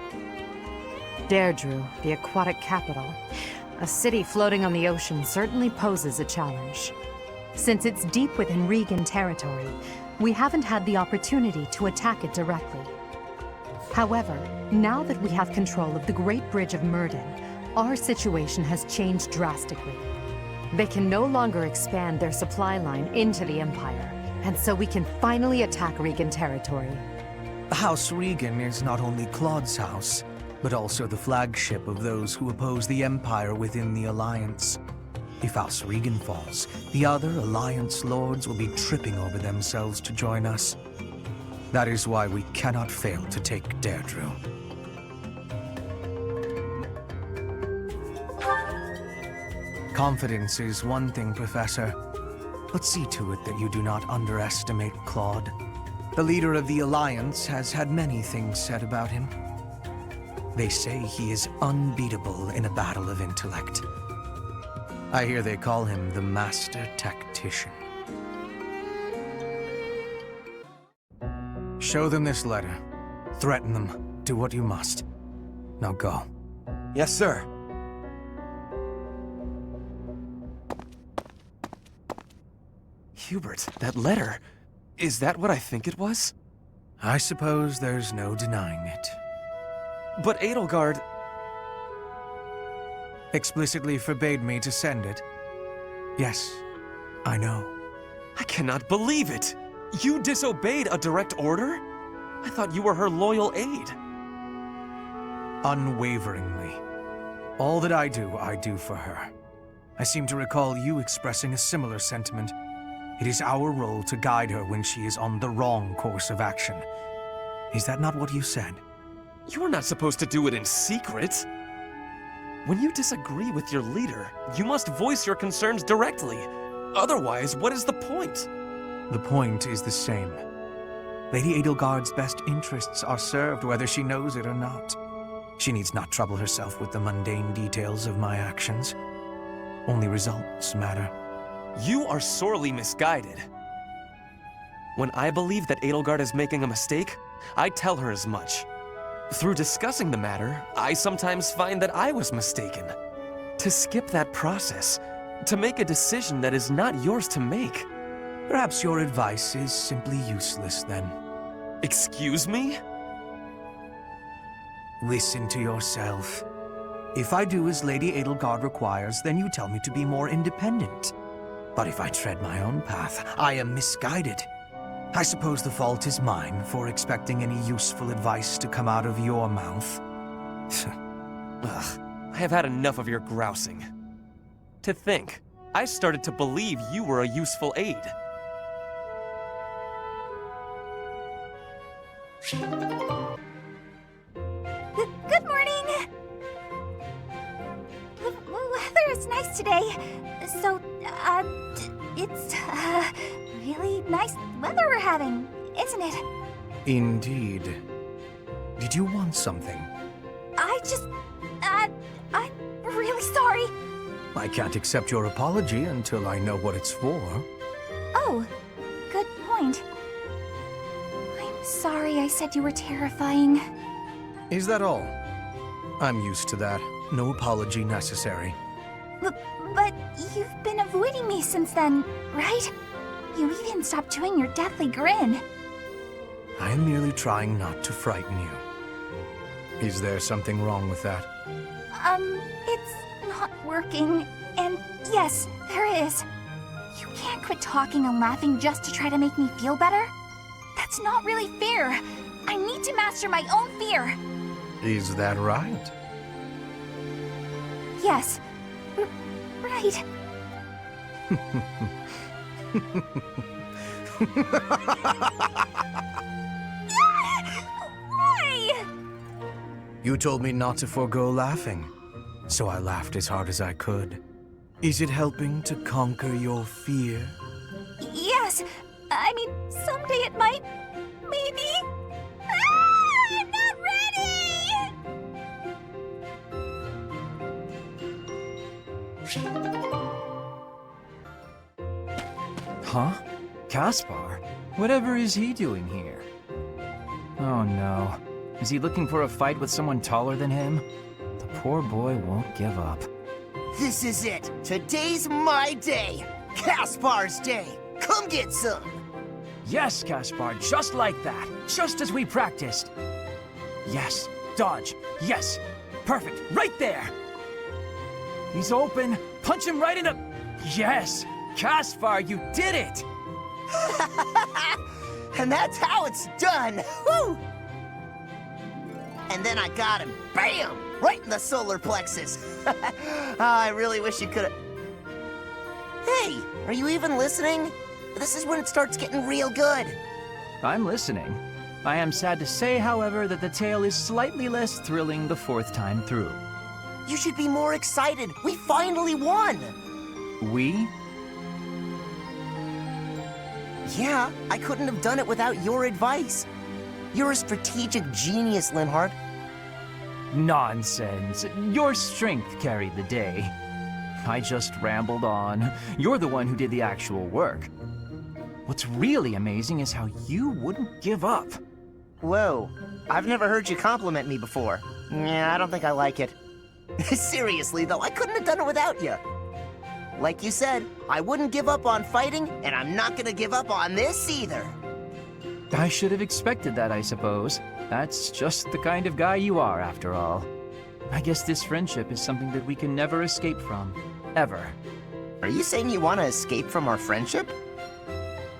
Deirdre, the aquatic capital. A city floating on the ocean certainly poses a challenge. Since it's deep within Regan territory, we haven't had the opportunity to attack it directly. However, now that we have control of the Great Bridge of Myrden, our situation has changed drastically. They can no longer expand their supply line into the Empire, and so we can finally attack Regan territory. House Regan is not only Claude's house, but also the flagship of those who oppose the Empire within the Alliance. If House Regan falls, the other Alliance lords will be tripping over themselves to join us. That is why we cannot fail to take Deirdre. Confidence is one thing, Professor, but see to it that you do not underestimate Claude. The leader of the Alliance has had many things said about him. They say he is unbeatable in a battle of intellect. I hear they call him the Master Tactician. Show them this letter. Threaten them. Do what you must. Now go. Yes, sir. Hubert, that letter. Is that what I think it was? I suppose there's no denying it. But Edelgard... explicitly forbade me to send it. Yes, I know. I cannot believe it! You disobeyed a direct order? I thought you were her loyal aide. Unwaveringly. All that I do for her. I seem to recall you expressing a similar sentiment. It is our role to guide her when she is on the wrong course of action. Is that not what you said? You're not supposed to do it in secret. When you disagree with your leader, you must voice your concerns directly. Otherwise, what is the point? The point is the same. Lady Edelgard's best interests are served whether she knows it or not. She needs not trouble herself with the mundane details of my actions. Only results matter. You are sorely misguided. When I believe that Edelgard is making a mistake, I tell her as much. Through discussing the matter, I sometimes find that I was mistaken. To skip that process, to make a decision that is not yours to make. Perhaps your advice is simply useless then. Excuse me? Listen to yourself. If I do as Lady Edelgard requires, then you tell me to be more independent. But if I tread my own path, I am misguided. I suppose the fault is mine for expecting any useful advice to come out of your mouth. Ugh, I have had enough of your grousing. To think, I started to believe you were a useful aide. Good morning! The weather is nice today. So, it's, really nice weather we're having, isn't it? Indeed. Did you want something? I'm really sorry. I can't accept your apology until I know what it's for. Oh, good point. I'm sorry I said you were terrifying. Is that all? I'm used to that. No apology necessary. But you've been avoiding me since then, right? You even stopped doing your deathly grin. I am merely trying not to frighten you. Is there something wrong with that? It's not working. And yes, there is. You can't quit talking and laughing just to try to make me feel better. That's not really fair. I need to master my own fear. Is that right? Yes. Right. Why? You told me not to forego laughing, so I laughed as hard as I could. Is it helping to conquer your fear? Yes. I mean, someday it might. Maybe. I'm not ready! Huh? Caspar? Whatever is he doing here? Oh no. Is he looking for a fight with someone taller than him? The poor boy won't give up. This is it. Today's my day. Caspar's day. Come get some. Yes, Caspar, just like that. Just as we practiced. Yes, dodge. Yes, perfect. Right there. He's open. Punch him right in the... Yes! Caspar, you did it! And that's how it's done! Woo! And then I got him. Bam! Right in the solar plexus. Oh, I really wish you could've... Hey, are you even listening? This is when it starts getting real good. I'm listening. I am sad to say, however, that the tale is slightly less thrilling the fourth time through. You should be more excited. We finally won! We? Yeah, I couldn't have done it without your advice. You're a strategic genius, Linhardt. Nonsense. Your strength carried the day. I just rambled on. You're the one who did the actual work. What's really amazing is how you wouldn't give up. Whoa, I've never heard you compliment me before. Yeah, I don't think I like it. Seriously, though, I couldn't have done it without you. Like you said, I wouldn't give up on fighting, and I'm not gonna give up on this either. I should have expected that, I suppose. That's just the kind of guy you are, after all. I guess this friendship is something that we can never escape from. Ever. Are you saying you want to escape from our friendship?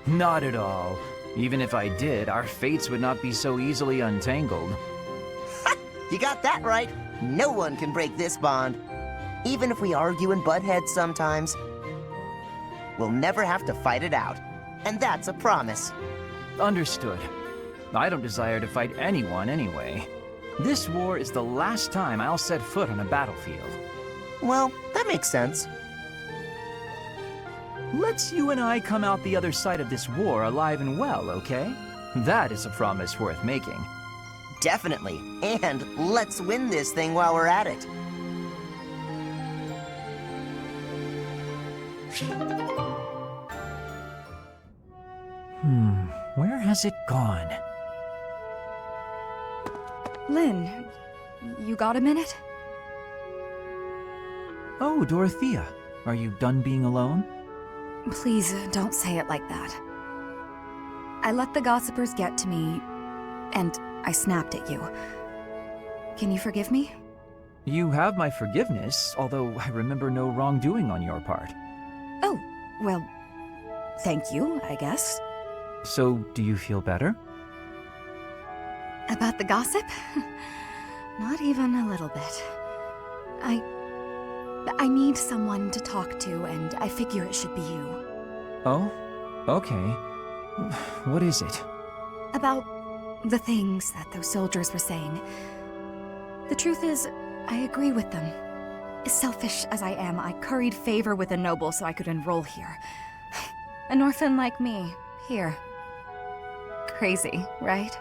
Not at all. Even if I did, our fates would not be so easily untangled. Ha! You got that right. No one can break this bond. Even if we argue and butt heads sometimes, we'll never have to fight it out. And that's a promise. Understood. I don't desire to fight anyone anyway. This war is the last time I'll set foot on a battlefield. Well, that makes sense. Let's you and I come out the other side of this war alive and well, okay? That is a promise worth making. Definitely. And let's win this thing while we're at it. Where has it gone? Lynn, you got a minute? Oh, Dorothea. Are you done being alone? Please, don't say it like that. I let the gossipers get to me, and I snapped at you. Can you forgive me? You have my forgiveness, although I remember no wrongdoing on your part. Oh, well, thank you, I guess. So, do you feel better? About the gossip? Not even a little bit. I need someone to talk to, and I figure it should be you. Oh? Okay. What is it? About the things that those soldiers were saying. The truth is, I agree with them. Selfish as I am, I curried favor with a noble so I could enroll here. An orphan like me, here. Crazy, right?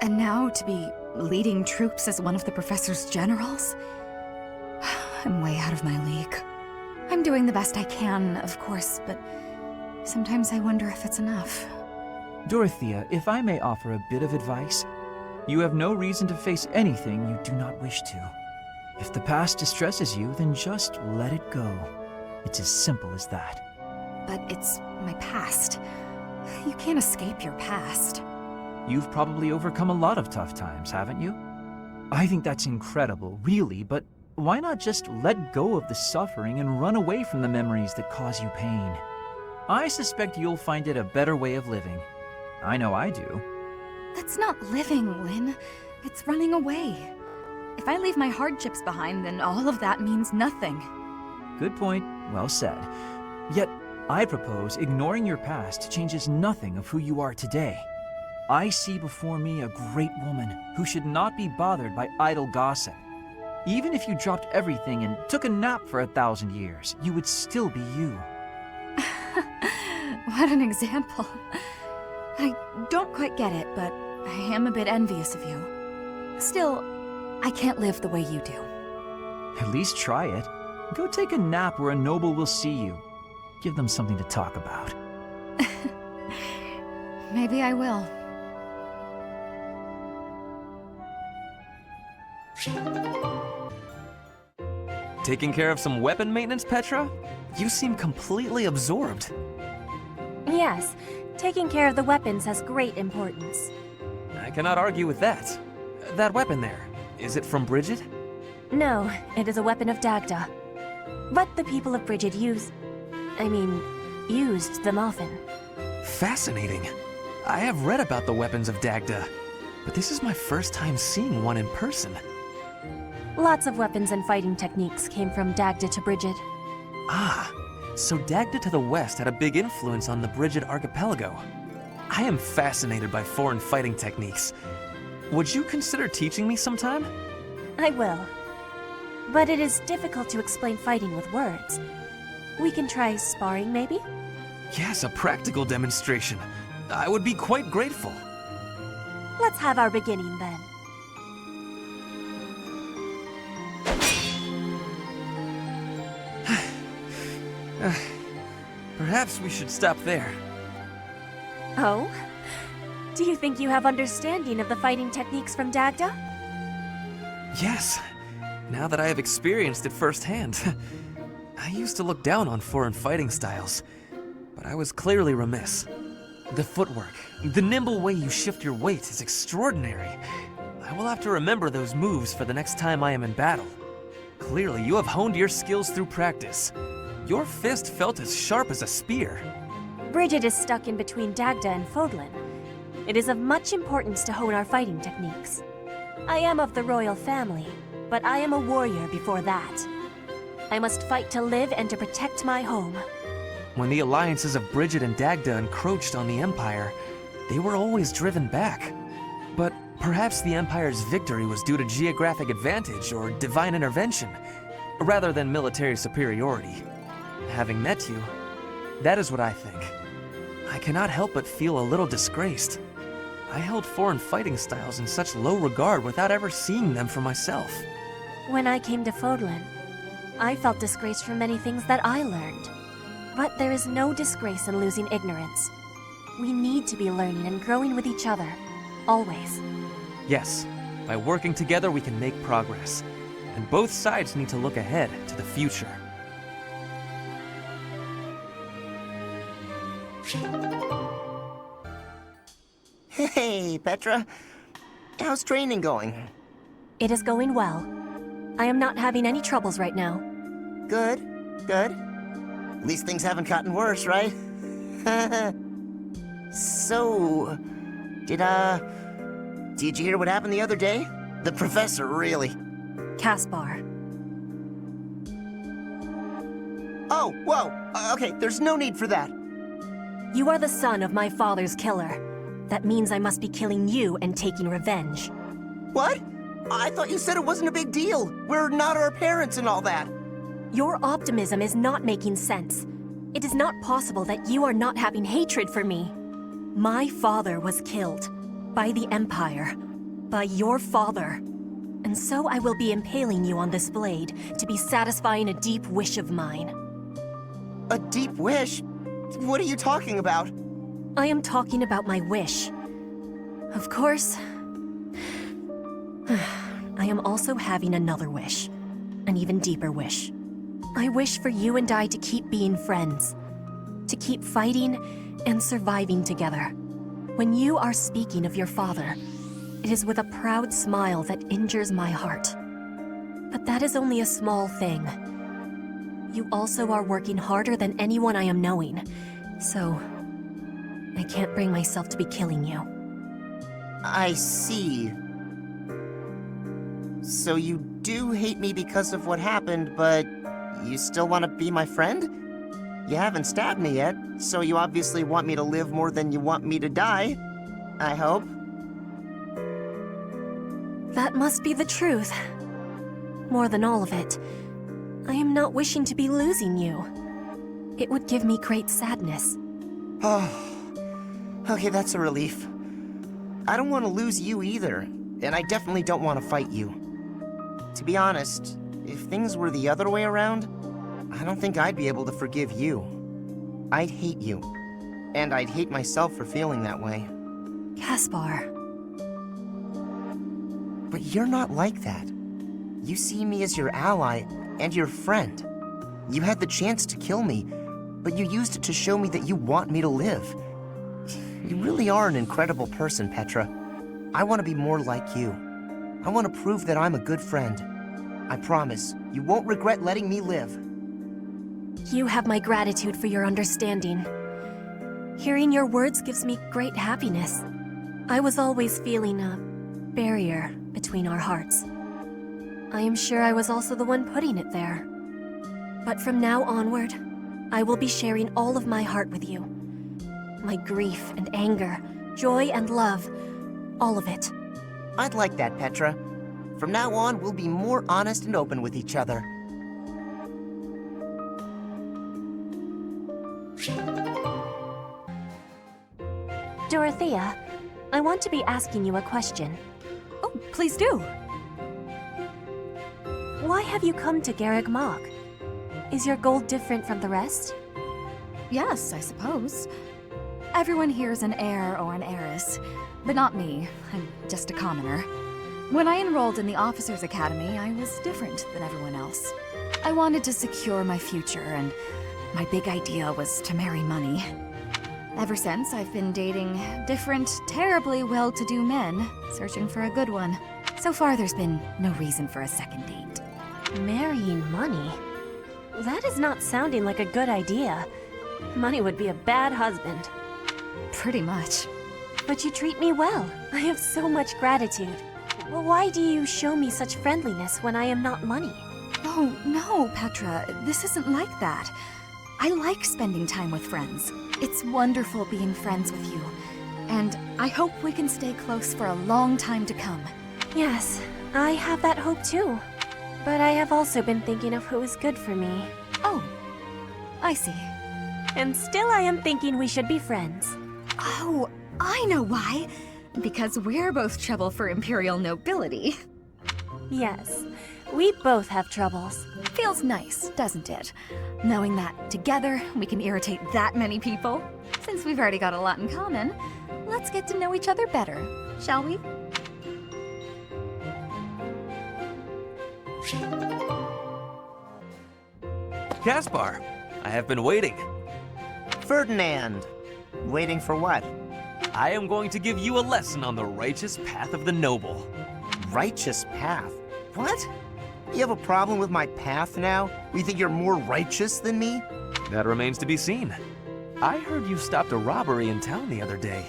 And now to be leading troops as one of the professor's generals? I'm way out of my league. I'm doing the best I can, of course, but sometimes I wonder if it's enough. Dorothea, if I may offer a bit of advice, you have no reason to face anything you do not wish to. If the past distresses you, then just let it go. It's as simple as that. But it's my past. You can't escape your past. You've probably overcome a lot of tough times, haven't you? I think that's incredible, really, but why not just let go of the suffering and run away from the memories that cause you pain? I suspect you'll find it a better way of living. I know I do. That's not living, Lynn. It's running away. If I leave my hardships behind, then all of that means nothing. Good point. Well said. Yet, I propose ignoring your past changes nothing of who you are today. I see before me a great woman who should not be bothered by idle gossip. Even if you dropped everything and took a nap for 1,000 years, you would still be you. What an example. I don't quite get it, but I am a bit envious of you. Still, I can't live the way you do. At least try it. Go take a nap where a noble will see you. Give them something to talk about. Maybe I will. Taking care of some weapon maintenance, Petra? You seem completely absorbed. Yes, taking care of the weapons has great importance. I cannot argue with that. That weapon there, is it from Bridget? No, it is a weapon of Dagda. But the people of Brigid use... I mean, used them often. Fascinating. I have read about the weapons of Dagda, but this is my first time seeing one in person. Lots of weapons and fighting techniques came from Dagda to Brigid. Ah, so Dagda to the west had a big influence on the Brigid archipelago. I am fascinated by foreign fighting techniques. Would you consider teaching me sometime? I will. But it is difficult to explain fighting with words. We can try sparring, maybe? Yes, a practical demonstration. I would be quite grateful. Let's have our beginning then. Perhaps we should stop there. Oh? Do you think you have understanding of the fighting techniques from Dagda? Yes. Now that I have experienced it firsthand. I used to look down on foreign fighting styles, but I was clearly remiss. The footwork, the nimble way you shift your weight is extraordinary. I will have to remember those moves for the next time I am in battle. Clearly, you have honed your skills through practice. Your fist felt as sharp as a spear. Brigid is stuck in between Dagda and Fodlan. It is of much importance to hone our fighting techniques. I am of the royal family, but I am a warrior before that. I must fight to live and to protect my home. When the alliances of Brigid and Dagda encroached on the Empire, they were always driven back. But perhaps the Empire's victory was due to geographic advantage or divine intervention, rather than military superiority. Having met you, that is what I think. I cannot help but feel a little disgraced. I held foreign fighting styles in such low regard without ever seeing them for myself. When I came to Fodlan, I felt disgraced for many things that I learned. But there is no disgrace in losing ignorance. We need to be learning and growing with each other, always. Yes, by working together we can make progress. And both sides need to look ahead to the future. Hey, Petra. How's training going? It is going well. I am not having any troubles right now. Good, good. At least things haven't gotten worse, right? So, did you hear what happened the other day? The professor, really. Caspar. Oh, whoa, okay, there's no need for that. You are the son of my father's killer. That means I must be killing you and taking revenge. What? I thought you said it wasn't a big deal. We're not our parents and all that. Your optimism is not making sense. It is not possible that you are not having hatred for me. My father was killed. By the Empire. By your father. And so I will be impaling you on this blade to be satisfying a deep wish of mine. A deep wish? What are you talking about? I am talking about my wish. Of course, I am also having another wish. An even deeper wish. I wish for you and I to keep being friends. To keep fighting and surviving together. When you are speaking of your father, it is with a proud smile that injures my heart. But that is only a small thing. You also are working harder than anyone I am knowing, so I can't bring myself to be killing you. I see. So you do hate me because of what happened, but you still want to be my friend? You haven't stabbed me yet, so you obviously want me to live more than you want me to die. I hope. That must be the truth. More than all of it, I am not wishing to be losing you. It would give me great sadness. Oh, okay, that's a relief. I don't want to lose you either, and I definitely don't want to fight you. To be honest, if things were the other way around, I don't think I'd be able to forgive you. I'd hate you, and I'd hate myself for feeling that way. Caspar. But you're not like that. You see me as your ally and your friend. You had the chance to kill me, but you used it to show me that you want me to live. You really are an incredible person, Petra. I want to be more like you. I want to prove that I'm a good friend. I promise, you won't regret letting me live. You have my gratitude for your understanding. Hearing your words gives me great happiness. I was always feeling a barrier between our hearts. I am sure I was also the one putting it there. But from now onward, I will be sharing all of my heart with you. My grief and anger, joy and love, all of it. I'd like that, Petra. From now on, we'll be more honest and open with each other. Dorothea, I want to be asking you a question. Oh, please do. Why have you come to Garreg Mach? Is your goal different from the rest? Yes, I suppose. Everyone here is an heir or an heiress, but not me. I'm just a commoner. When I enrolled in the Officers' Academy, I was different than everyone else. I wanted to secure my future, and my big idea was to marry money. Ever since, I've been dating different, terribly well-to-do men, searching for a good one. So far, there's been no reason for a second date. Marrying money? That is not sounding like a good idea. Money would be a bad husband. Pretty much. But you treat me well. I have so much gratitude. Well, why do you show me such friendliness when I am not money? Oh, no, Petra. This isn't like that. I like spending time with friends. It's wonderful being friends with you. And I hope we can stay close for a long time to come. Yes, I have that hope too. But I have also been thinking of who is good for me. Oh, I see. And still I am thinking we should be friends. Oh, I know why. Because we're both trouble for Imperial nobility. Yes, we both have troubles. Feels nice, doesn't it? Knowing that together we can irritate that many people. Since we've already got a lot in common, let's get to know each other better, shall we? Caspar, I have been waiting. Ferdinand. Waiting for what? I am going to give you a lesson on the righteous path of the noble. Righteous path? What? You have a problem with my path now? You think you're more righteous than me? That remains to be seen. I heard you stopped a robbery in town the other day.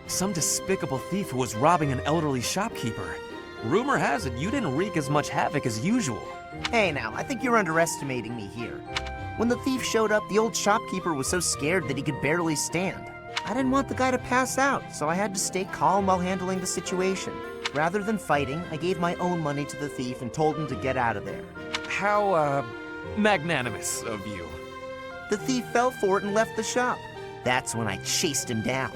Some despicable thief who was robbing an elderly shopkeeper. Rumor has it you didn't wreak as much havoc as usual. Hey now, I think you're underestimating me here. When the thief showed up, the old shopkeeper was so scared that he could barely stand. I didn't want the guy to pass out, so I had to stay calm while handling the situation. Rather than fighting, I gave my own money to the thief and told him to get out of there. How, magnanimous of you. The thief fell for it and left the shop. That's when I chased him down.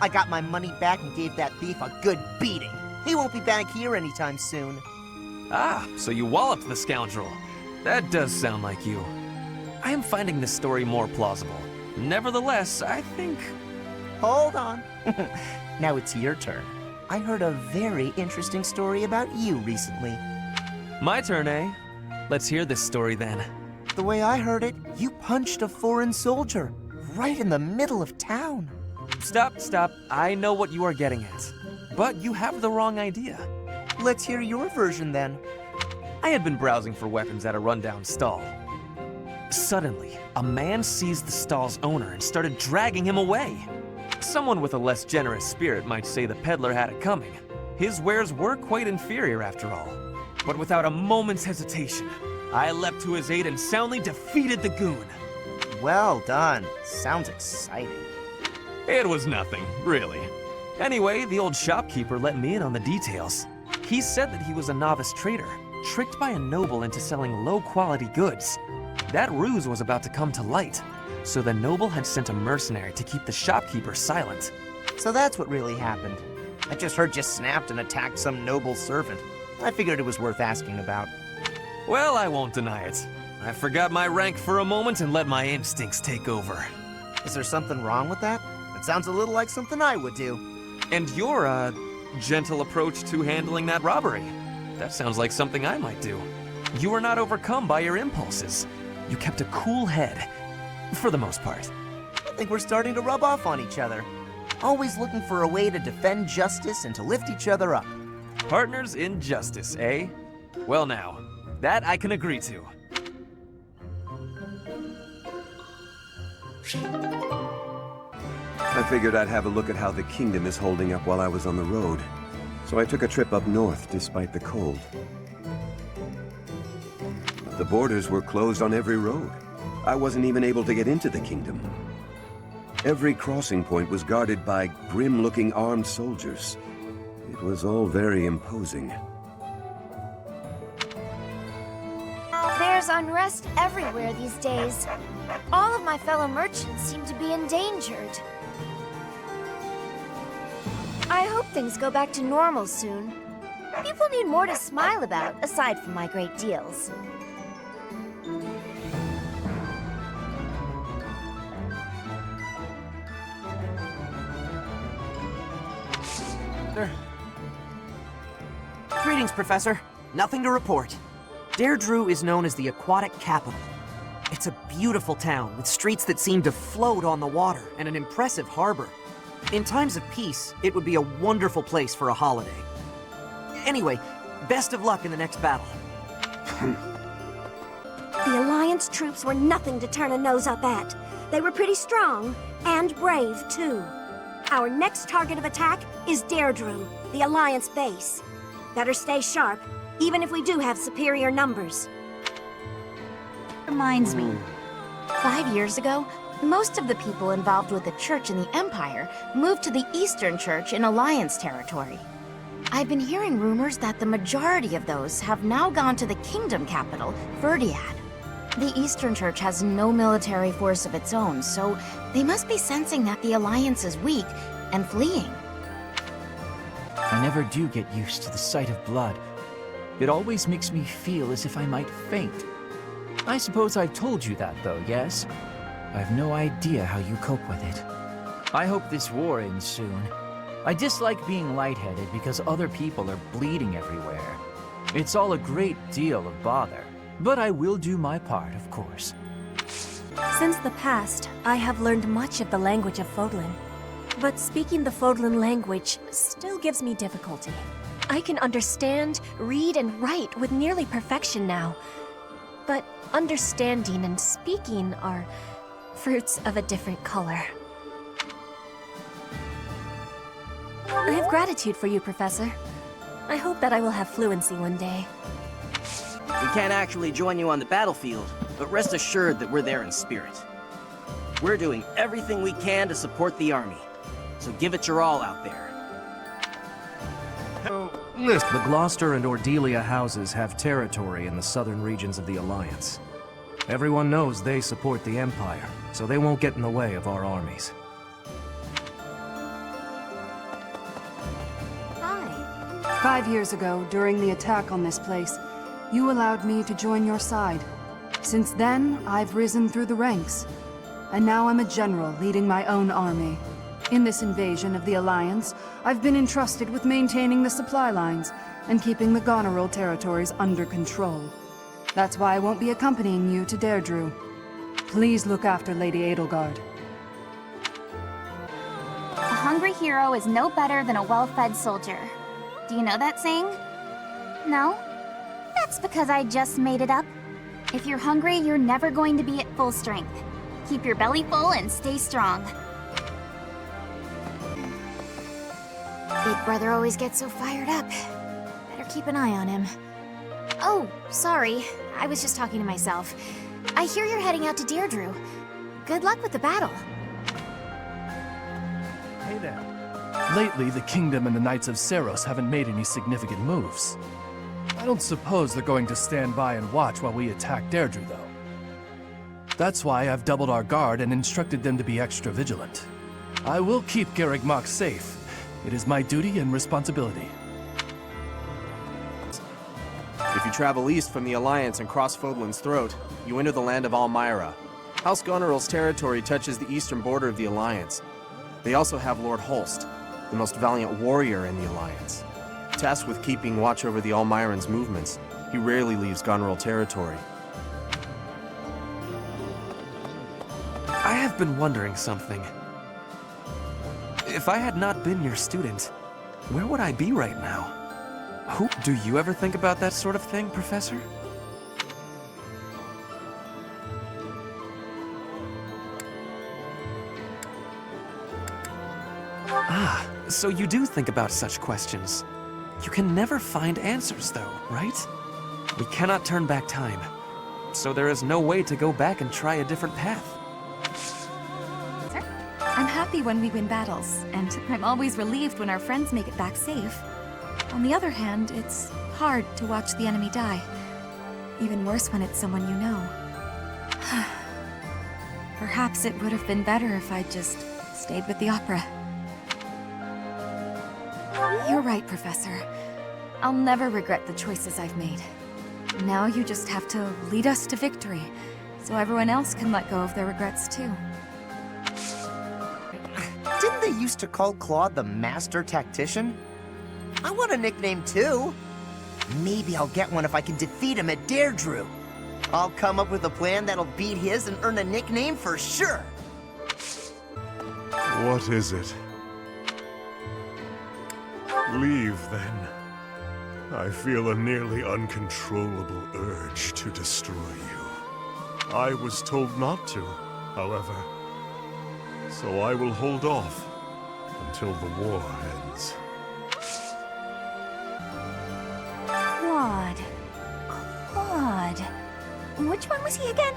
I got my money back and gave that thief a good beating. He won't be back here anytime soon. Ah, so you walloped the scoundrel. That does sound like you. I am finding this story more plausible. Nevertheless, I think... Hold on. Now it's your turn. I heard a very interesting story about you recently. My turn, eh? Let's hear this story then. The way I heard it, you punched a foreign soldier right in the middle of town. Stop. I know what you are getting at. But you have the wrong idea. Let's hear your version then. I had been browsing for weapons at a rundown stall. Suddenly, a man seized the stall's owner and started dragging him away. Someone with a less generous spirit might say the peddler had it coming. His wares were quite inferior after all. But without a moment's hesitation, I leapt to his aid and soundly defeated the goon. Well done. Sounds exciting. It was nothing, really. Anyway, the old shopkeeper let me in on the details. He said that he was a novice trader, tricked by a noble into selling low-quality goods. That ruse was about to come to light, so the noble had sent a mercenary to keep the shopkeeper silent. So that's what really happened. I just heard you snapped and attacked some noble servant. I figured it was worth asking about. Well, I won't deny it. I forgot my rank for a moment and let my instincts take over. Is there something wrong with that? It sounds a little like something I would do. And your, gentle approach to handling that robbery. That sounds like something I might do. You were not overcome by your impulses. You kept a cool head, for the most part. I think we're starting to rub off on each other. Always looking for a way to defend justice and to lift each other up. Partners in justice, eh? Well now, that I can agree to. I figured I'd have a look at how the kingdom is holding up while I was on the road. So I took a trip up north despite the cold. The borders were closed on every road. I wasn't even able to get into the kingdom. Every crossing point was guarded by grim-looking armed soldiers. It was all very imposing. There's unrest everywhere these days. All of my fellow merchants seem to be endangered. I hope things go back to normal soon. People need more to smile about, aside from my great deals. Greetings, Professor. Nothing to report. Deirdre is known as the aquatic capital. It's a beautiful town with streets that seem to float on the water and an impressive harbor. In times of peace, it would be a wonderful place for a holiday. Anyway, best of luck in the next battle. The Alliance troops were nothing to turn a nose up at. They were pretty strong, and brave, too. Our next target of attack is Deirdre, the Alliance base. Better stay sharp, even if we do have superior numbers. Reminds me. 5 years ago, most of the people involved with the Church in the Empire moved to the Eastern Church in Alliance territory. I've been hearing rumors that the majority of those have now gone to the kingdom capital, Verdiad. The Eastern Church has no military force of its own, so they must be sensing that the Alliance is weak and fleeing. I never do get used to the sight of blood. It always makes me feel as if I might faint. I suppose I've told you that, though, yes? I have no idea how you cope with it. I hope this war ends soon. I dislike being lightheaded because other people are bleeding everywhere. It's all a great deal of bother, but I will do my part, of course. Since the past, I have learned much of the language of Fodlan. But speaking the Fodlan language still gives me difficulty. I can understand, read, and write with nearly perfection now. But understanding and speaking are fruits of a different color. I have gratitude for you, Professor. I hope that I will have fluency one day. We can't actually join you on the battlefield, but rest assured that we're there in spirit. We're doing everything we can to support the army, so give it your all out there. The Gloucester and Ordelia houses have territory in the southern regions of the Alliance. Everyone knows they support the Empire, so they won't get in the way of our armies. Hi. 5 years ago, during the attack on this place, you allowed me to join your side. Since then, I've risen through the ranks. And now I'm a general leading my own army. In this invasion of the Alliance, I've been entrusted with maintaining the supply lines and keeping the Goneril territories under control. That's why I won't be accompanying you to Deirdre. Please look after Lady Edelgard. A hungry hero is no better than a well-fed soldier. Do you know that saying? No? That's because I just made it up. If you're hungry, you're never going to be at full strength. Keep your belly full and stay strong. Big brother always gets so fired up. Better keep an eye on him. Oh, sorry. I was just talking to myself. I hear you're heading out to Deirdre. Good luck with the battle. Hey there. Lately, the Kingdom and the Knights of Seros haven't made any significant moves. I don't suppose they're going to stand by and watch while we attack Deirdre, though. That's why I've doubled our guard and instructed them to be extra vigilant. I will keep Garrigmach safe. It is my duty and responsibility. If you travel east from the Alliance and cross Fodlan's Throat, you enter the land of Almyra. House Goneril's territory touches the eastern border of the Alliance. They also have Lord Holst, the most valiant warrior in the Alliance. Tasked with keeping watch over the Almyrans' movements, he rarely leaves Goneril territory. I have been wondering something. If I had not been your student, where would I be right now? Do you ever think about that sort of thing, Professor? Ah, so you do think about such questions. You can never find answers, though, right? We cannot turn back time, so there is no way to go back and try a different path. Sir? I'm happy when we win battles, and I'm always relieved when our friends make it back safe. On the other hand, it's hard to watch the enemy die. Even worse when it's someone you know. Perhaps it would have been better if I'd just stayed with the opera. You're right, Professor. I'll never regret the choices I've made. Now you just have to lead us to victory, so everyone else can let go of their regrets too. Didn't they used to call Claude the Master Tactician? I want a nickname too. Maybe I'll get one if I can defeat him at Deirdre. I'll come up with a plan that'll beat his and earn a nickname for sure. What is it? Leave, then. I feel a nearly uncontrollable urge to destroy you. I was told not to, however. So I will hold off until the war ends. Claude. Claude. Which one was he again?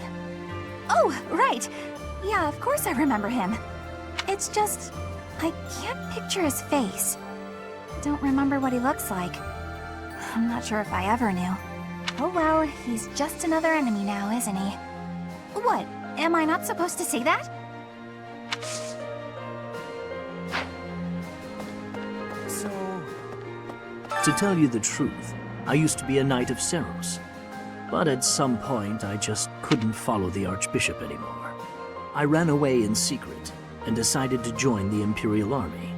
Oh, right. Yeah, of course I remember him. It's just, I can't picture his face. Don't remember what he looks like. I'm not sure if I ever knew. Oh well, he's just another enemy now, isn't he? What? Am I not supposed to say that? To tell you the truth, I used to be a knight of Seros. But at some point, I just couldn't follow the Archbishop anymore. I ran away in secret and decided to join the Imperial Army.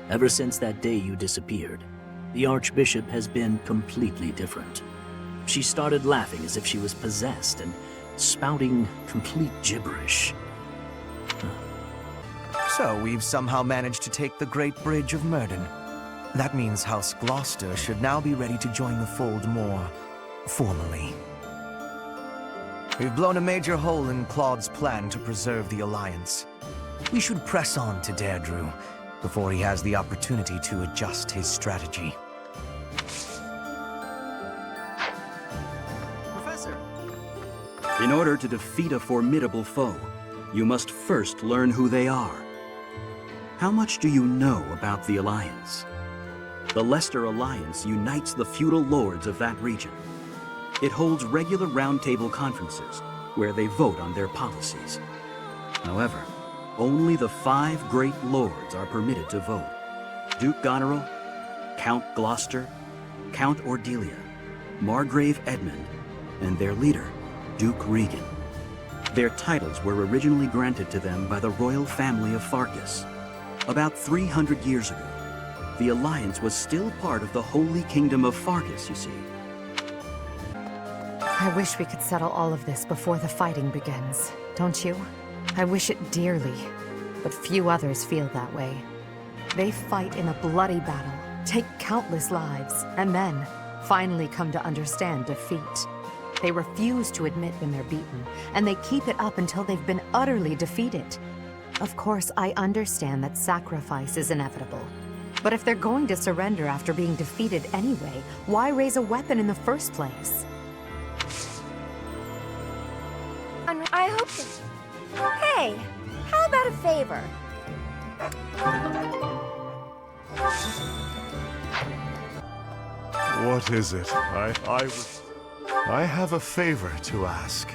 Ever since that day you disappeared, the Archbishop has been completely different. She started laughing as if she was possessed and spouting complete gibberish. So we've somehow managed to take the Great Bridge of Myrden. That means House Gloucester should now be ready to join the fold more formally. We've blown a major hole in Claude's plan to preserve the Alliance. We should press on to Deirdre before he has the opportunity to adjust his strategy. Professor! In order to defeat a formidable foe, you must first learn who they are. How much do you know about the Alliance? The Leicester Alliance unites the feudal lords of that region. It holds regular roundtable conferences where they vote on their policies. However, only the 5 great lords are permitted to vote. Duke Goneril, Count Gloucester, Count Ordelia, Margrave Edmund, and their leader, Duke Regan. Their titles were originally granted to them by the royal family of Farkas. About 300 years ago, the Alliance was still part of the Holy Kingdom of Farkas, you see. I wish we could settle all of this before the fighting begins, don't you? I wish it dearly, but few others feel that way. They fight in a bloody battle, take countless lives, and then finally come to understand defeat. They refuse to admit when they're beaten, and they keep it up until they've been utterly defeated. Of course, I understand that sacrifice is inevitable. But if they're going to surrender after being defeated anyway, why raise a weapon in the first place? I hope that... Hey, how about a favor? What is it? I have a favor to ask.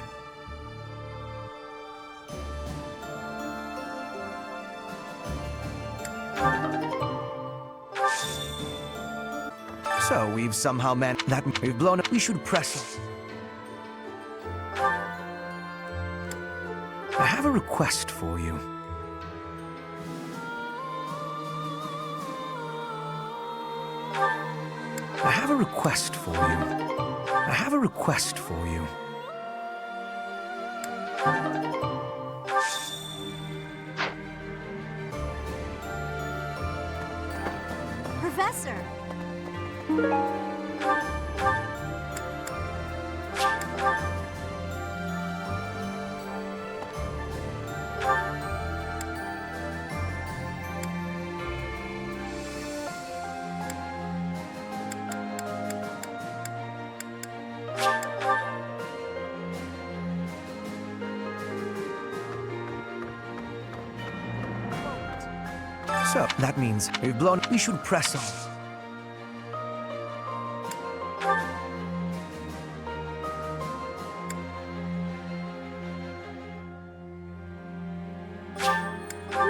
So we've somehow managed that we've blown up. We should press. I have a request for you. I have a request for you. I have a request for you. Professor! So, that means we've blown... We should press on.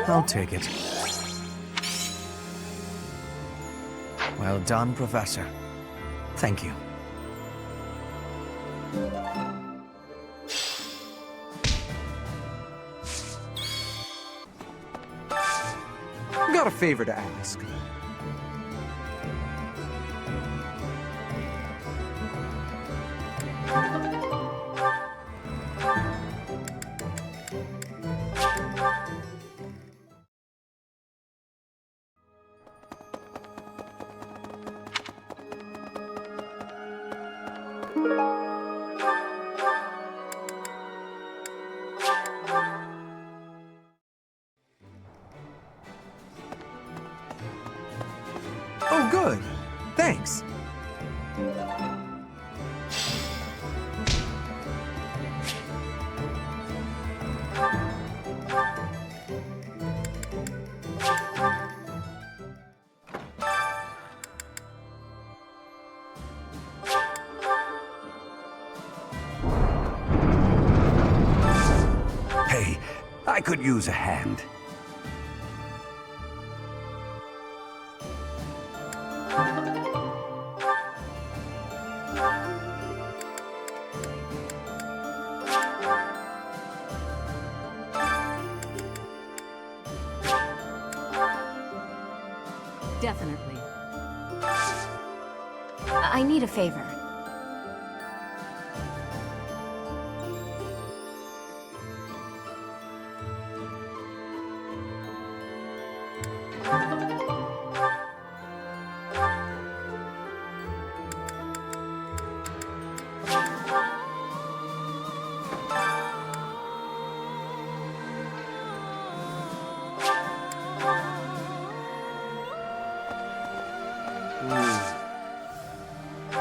I'll take it. Well done, Professor. Thank you. Got a favor to ask. Oh, good. Thanks. Hey, I could use a hand. Definitely. I need a favor.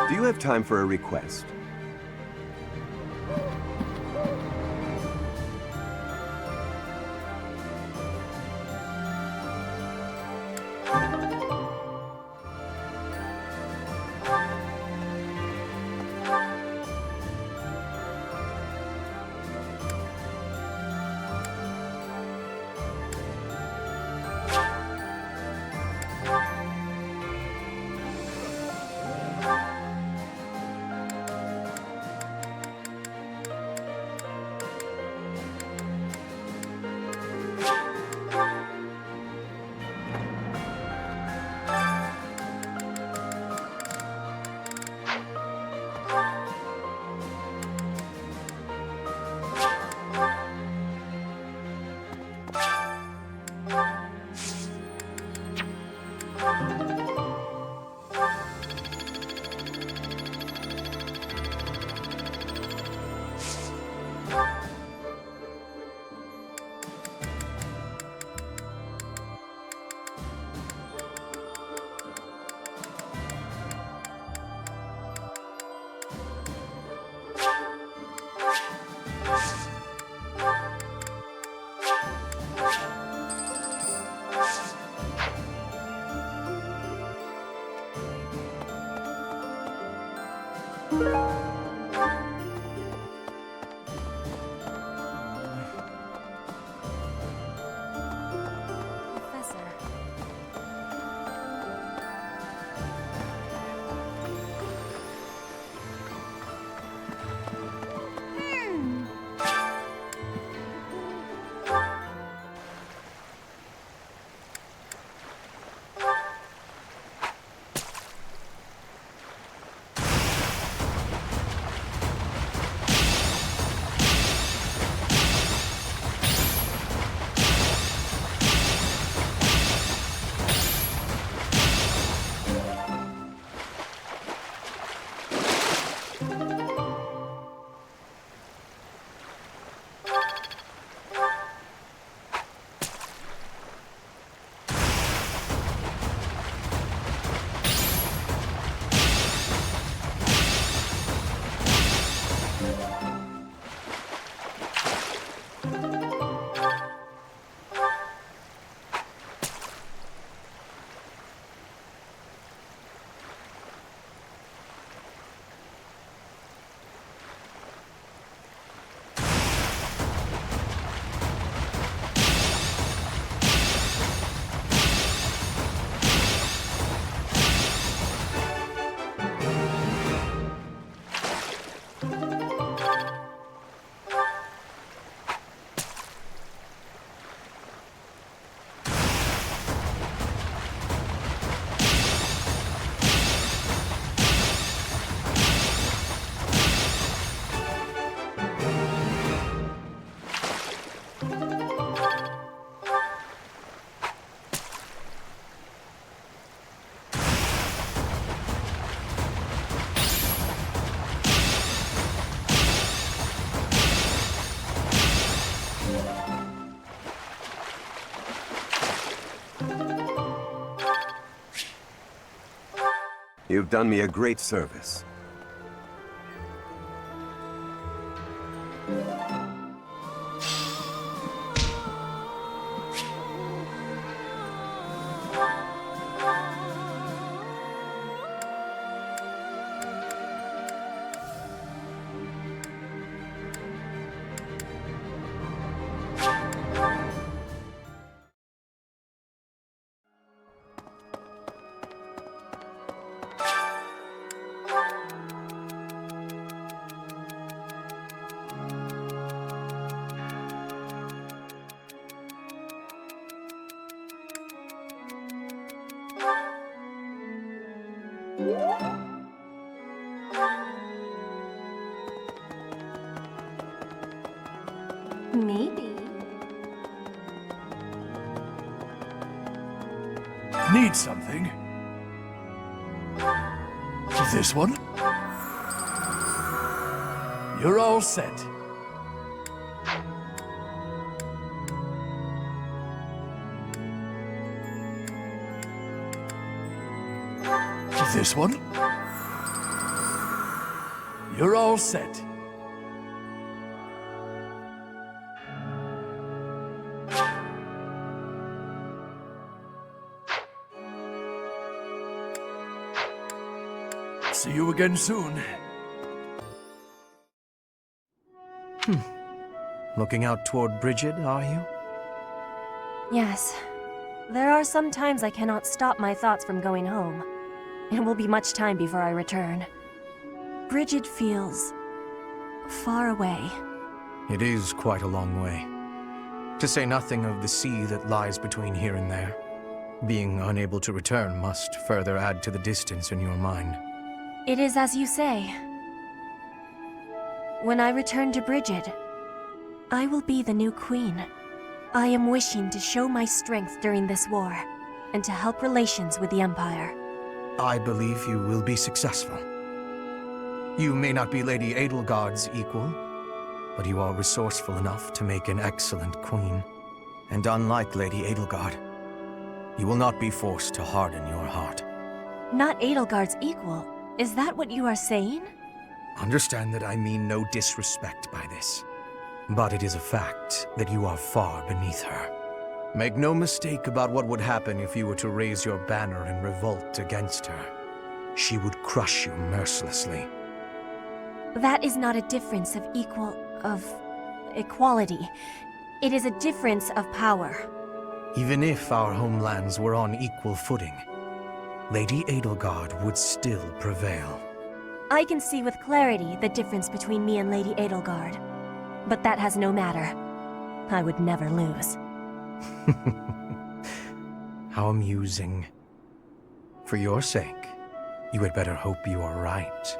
Do you have time for a request? You've done me a great service. Maybe. Need something? This one? You're all set. This one? You're all set. See you again soon. Looking out toward Bridget, are you? Yes. There are some times I cannot stop my thoughts from going home. It will be much time before I return. Bridget feels far away. It is quite a long way. To say nothing of the sea that lies between here and there. Being unable to return must further add to the distance in your mind. It is as you say. When I return to Bridget, I will be the new queen. I am wishing to show my strength during this war, and to help relations with the Empire. I believe you will be successful. You may not be Lady Edelgard's equal, but you are resourceful enough to make an excellent queen. And unlike Lady Edelgard, you will not be forced to harden your heart. Not Edelgard's equal? Is that what you are saying? Understand that I mean no disrespect by this. But it is a fact that you are far beneath her. Make no mistake about what would happen if you were to raise your banner in revolt against her. She would crush you mercilessly. That is not a difference of equality. It is a difference of power. Even if our homelands were on equal footing, Lady Edelgard would still prevail. I can see with clarity the difference between me and Lady Edelgard. But that has no matter. I would never lose. How amusing. For your sake, you had better hope you are right.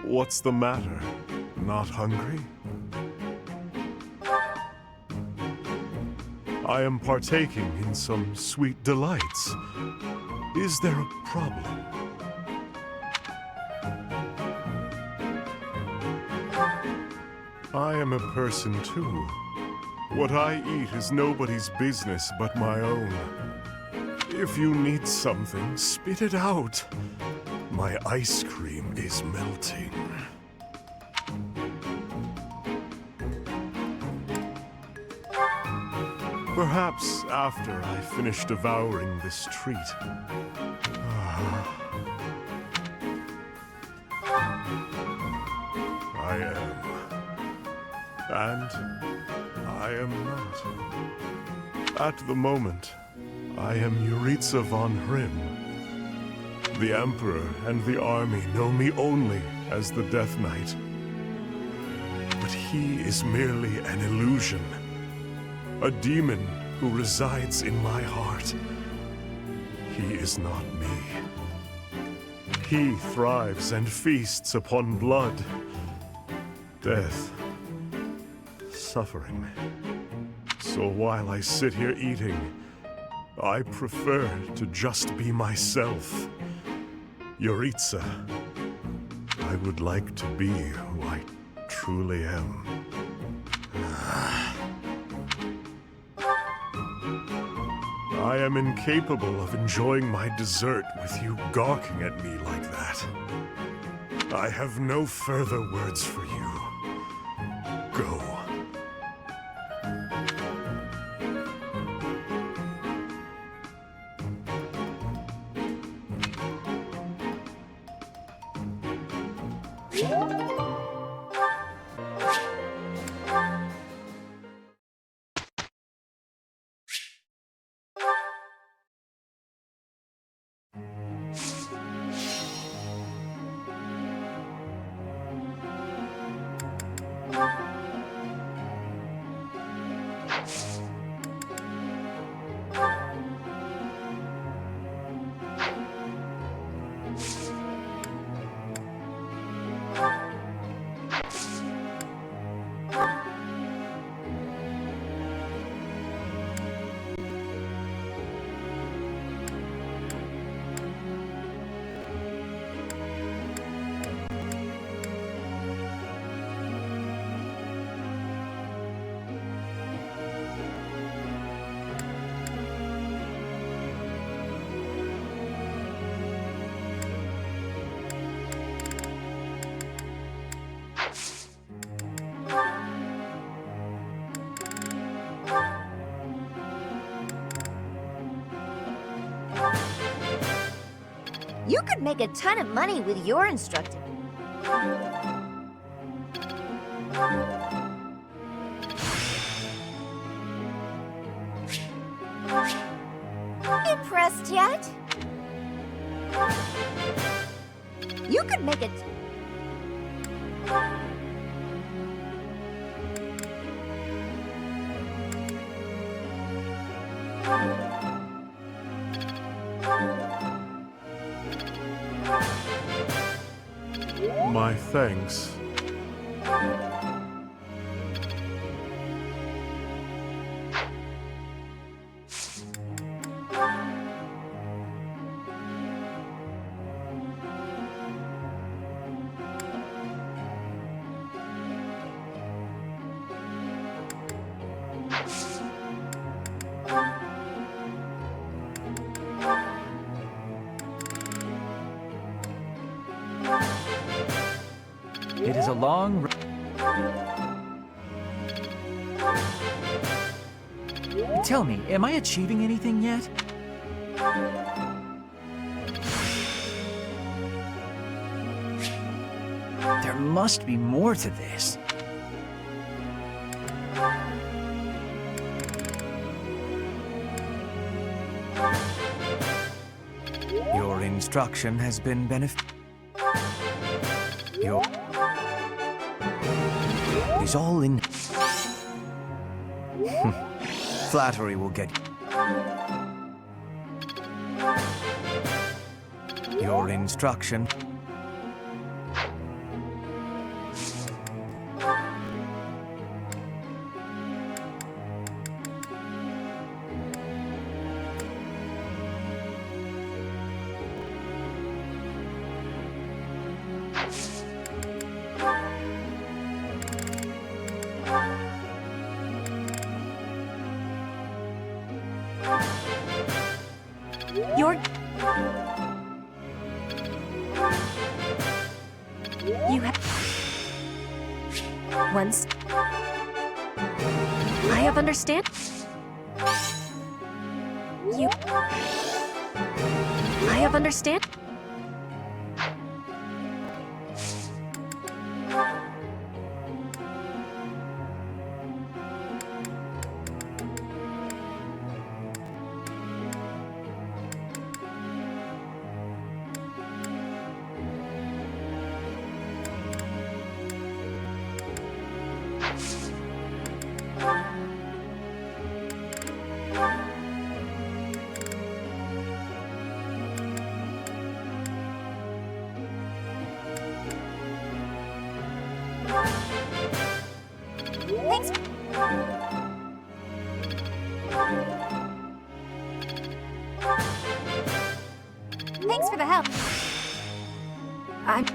What's the matter? Not hungry? I am partaking in some sweet delights. Is there a problem? I am a person too. What I eat is nobody's business but my own. If you need something, spit it out. My ice cream is melting. Perhaps after I finish devouring this treat. I am. And I am not. At the moment, I am Yuritsa von Hrim. The Emperor and the army know me only as the Death Knight. But he is merely an illusion. a demon who resides in my heart. He is not me. He thrives and feasts upon blood, death, suffering. So while I sit here eating, I prefer to just be myself. Yuritsa, I would like to be who I truly am. I am incapable of enjoying my dessert with you gawking at me like that. I have no further words for you. Go. You could make a ton of money with your instructor. Impressed yet? You could make it. My thanks. It is a long Tell me, am I achieving anything yet? There must be more to this. Your instruction has been Your... It is all in... Flattery will get... Your instruction... You have... Once... I have understand... You... I have understand... help. I'm...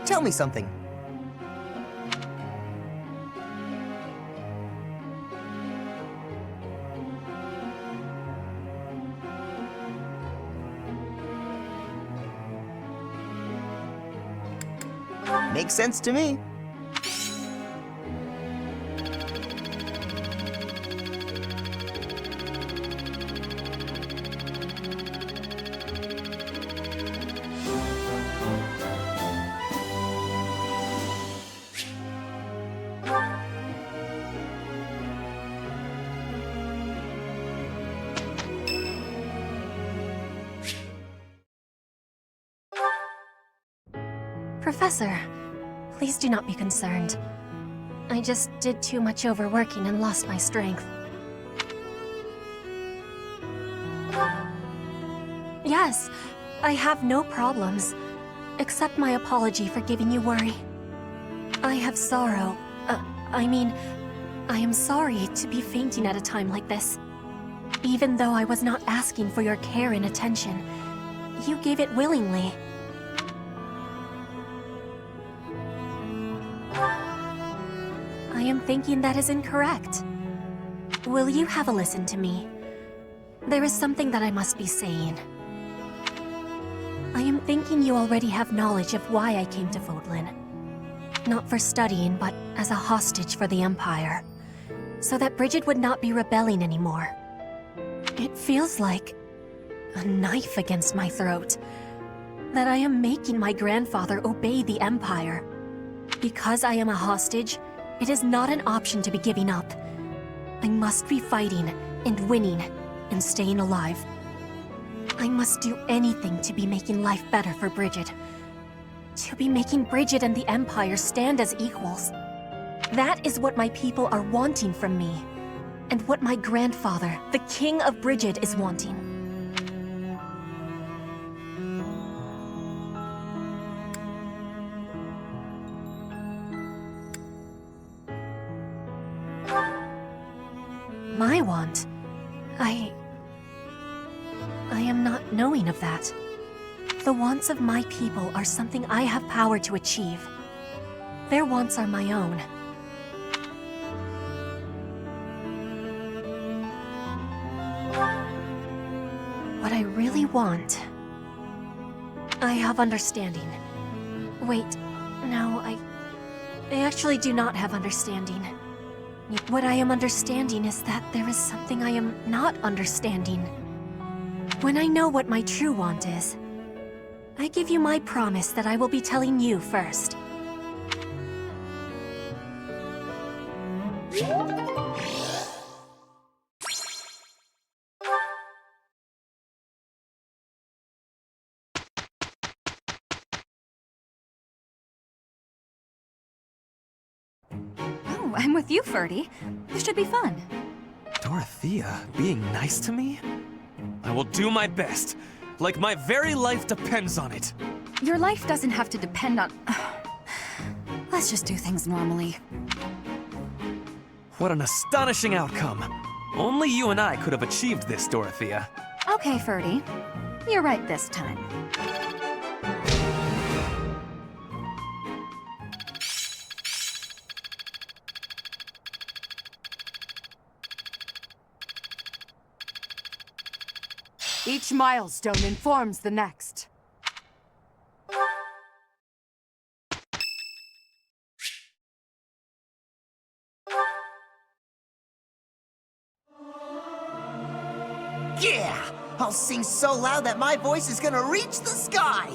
Tell me something. Makes sense to me. Professor, please do not be concerned. I just did too much overworking and lost my strength. Yes, I have no problems. Accept my apology for giving you worry. I have sorrow. I am sorry to be fainting at a time like this. Even though I was not asking for your care and attention, you gave it willingly. I am thinking that is incorrect. Will you have a listen to me? There is something that I must be saying. I am thinking you already have knowledge of why I came to Vodlin. Not for studying, but as a hostage for the Empire. So that Bridget would not be rebelling anymore. It feels like a knife against my throat. That I am making my grandfather obey the Empire. Because I am a hostage, it is not an option to be giving up. I must be fighting and winning and staying alive. I must do anything to be making life better for Bridget. To be making Bridget and the Empire stand as equals. That is what my people are wanting from me. And what my grandfather, the King of Bridget, is wanting. My want? I am not knowing of that. The wants of my people are something I have power to achieve. Their wants are my own. What I really want... I have understanding. Wait, no, I actually do not have understanding. What I am understanding is that there is something I am not understanding. When I know what my true want is, I give you my promise that I will be telling you first. Oh, I'm with you, Ferdy. This should be fun. Dorothea, being nice to me? I will do my best. Like my very life depends on it. Your life doesn't have to depend on... Let's just do things normally. What an astonishing outcome. Only you and I could have achieved this, Dorothea. Okay, Ferdy. You're right this time. Each milestone informs the next. Yeah! I'll sing so loud that my voice is gonna reach the sky!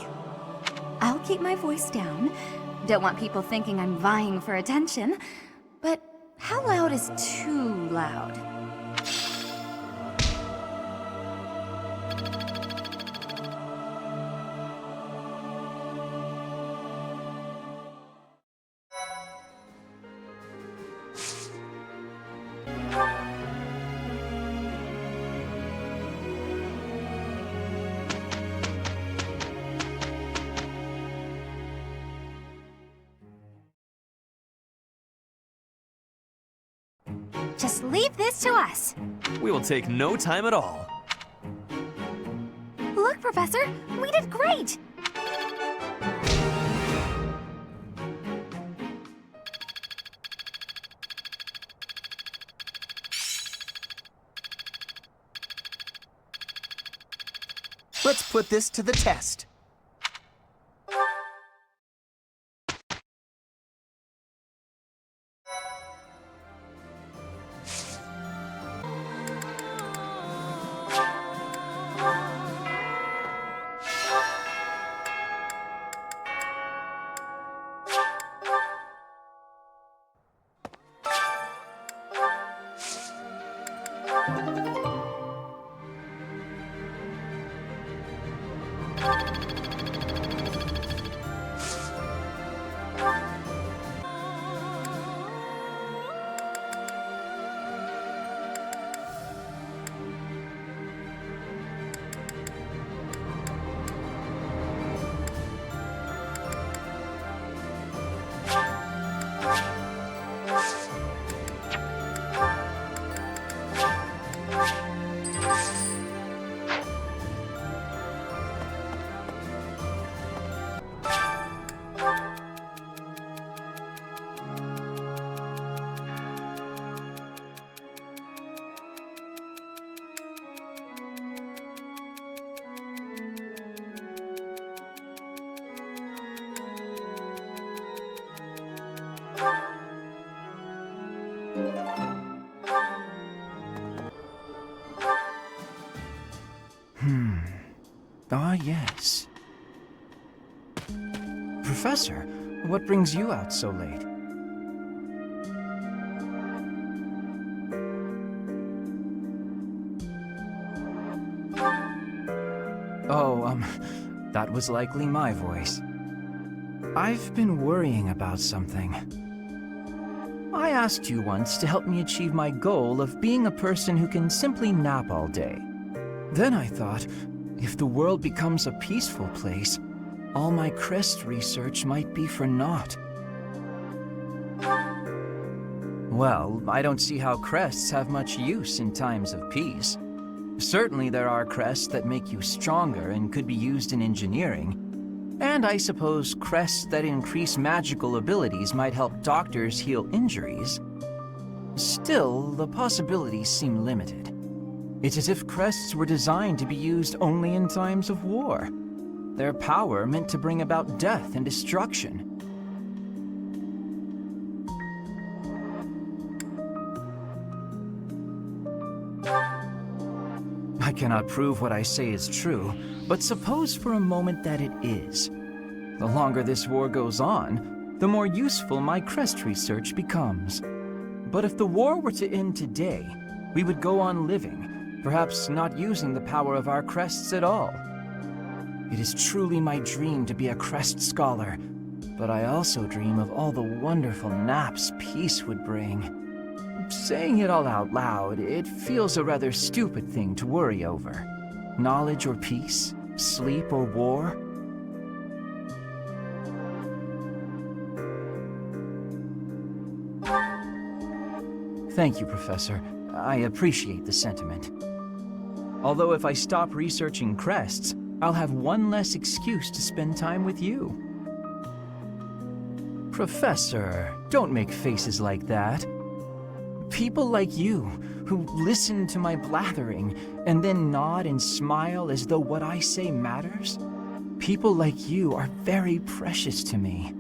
I'll keep my voice down. Don't want people thinking I'm vying for attention. But how loud is too loud? Just leave this to us. We will take no time at all. Look, Professor, we did great. Let's put this to the test. Ah, yes. Professor, what brings you out so late? Oh, that was likely my voice. I've been worrying about something. I asked you once to help me achieve my goal of being a person who can simply nap all day. Then I thought, if the world becomes a peaceful place, all my crest research might be for naught. Well, I don't see how crests have much use in times of peace. Certainly there are crests that make you stronger and could be used in engineering. And I suppose crests that increase magical abilities might help doctors heal injuries. Still, the possibilities seem limited. It's as if crests were designed to be used only in times of war. Their power meant to bring about death and destruction. I cannot prove what I say is true, but suppose for a moment that it is. The longer this war goes on, the more useful my crest research becomes. But if the war were to end today, we would go on living, perhaps not using the power of our crests at all. It is truly my dream to be a crest scholar, but I also dream of all the wonderful naps peace would bring. Saying it all out loud, it feels a rather stupid thing to worry over. Knowledge or peace? Sleep or war? Thank you, Professor. I appreciate the sentiment. Although if I stop researching crests, I'll have one less excuse to spend time with you. Professor, don't make faces like that. People like you, who listen to my blathering and then nod and smile as though what I say matters, people like you are very precious to me.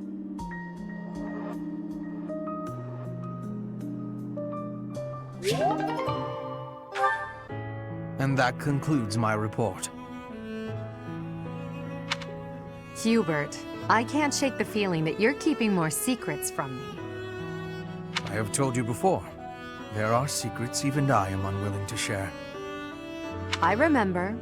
And And that concludes my report. Hubert, I can't shake the feeling that you're keeping more secrets from me. I have told you before. There are secrets even I am unwilling to share. I remember.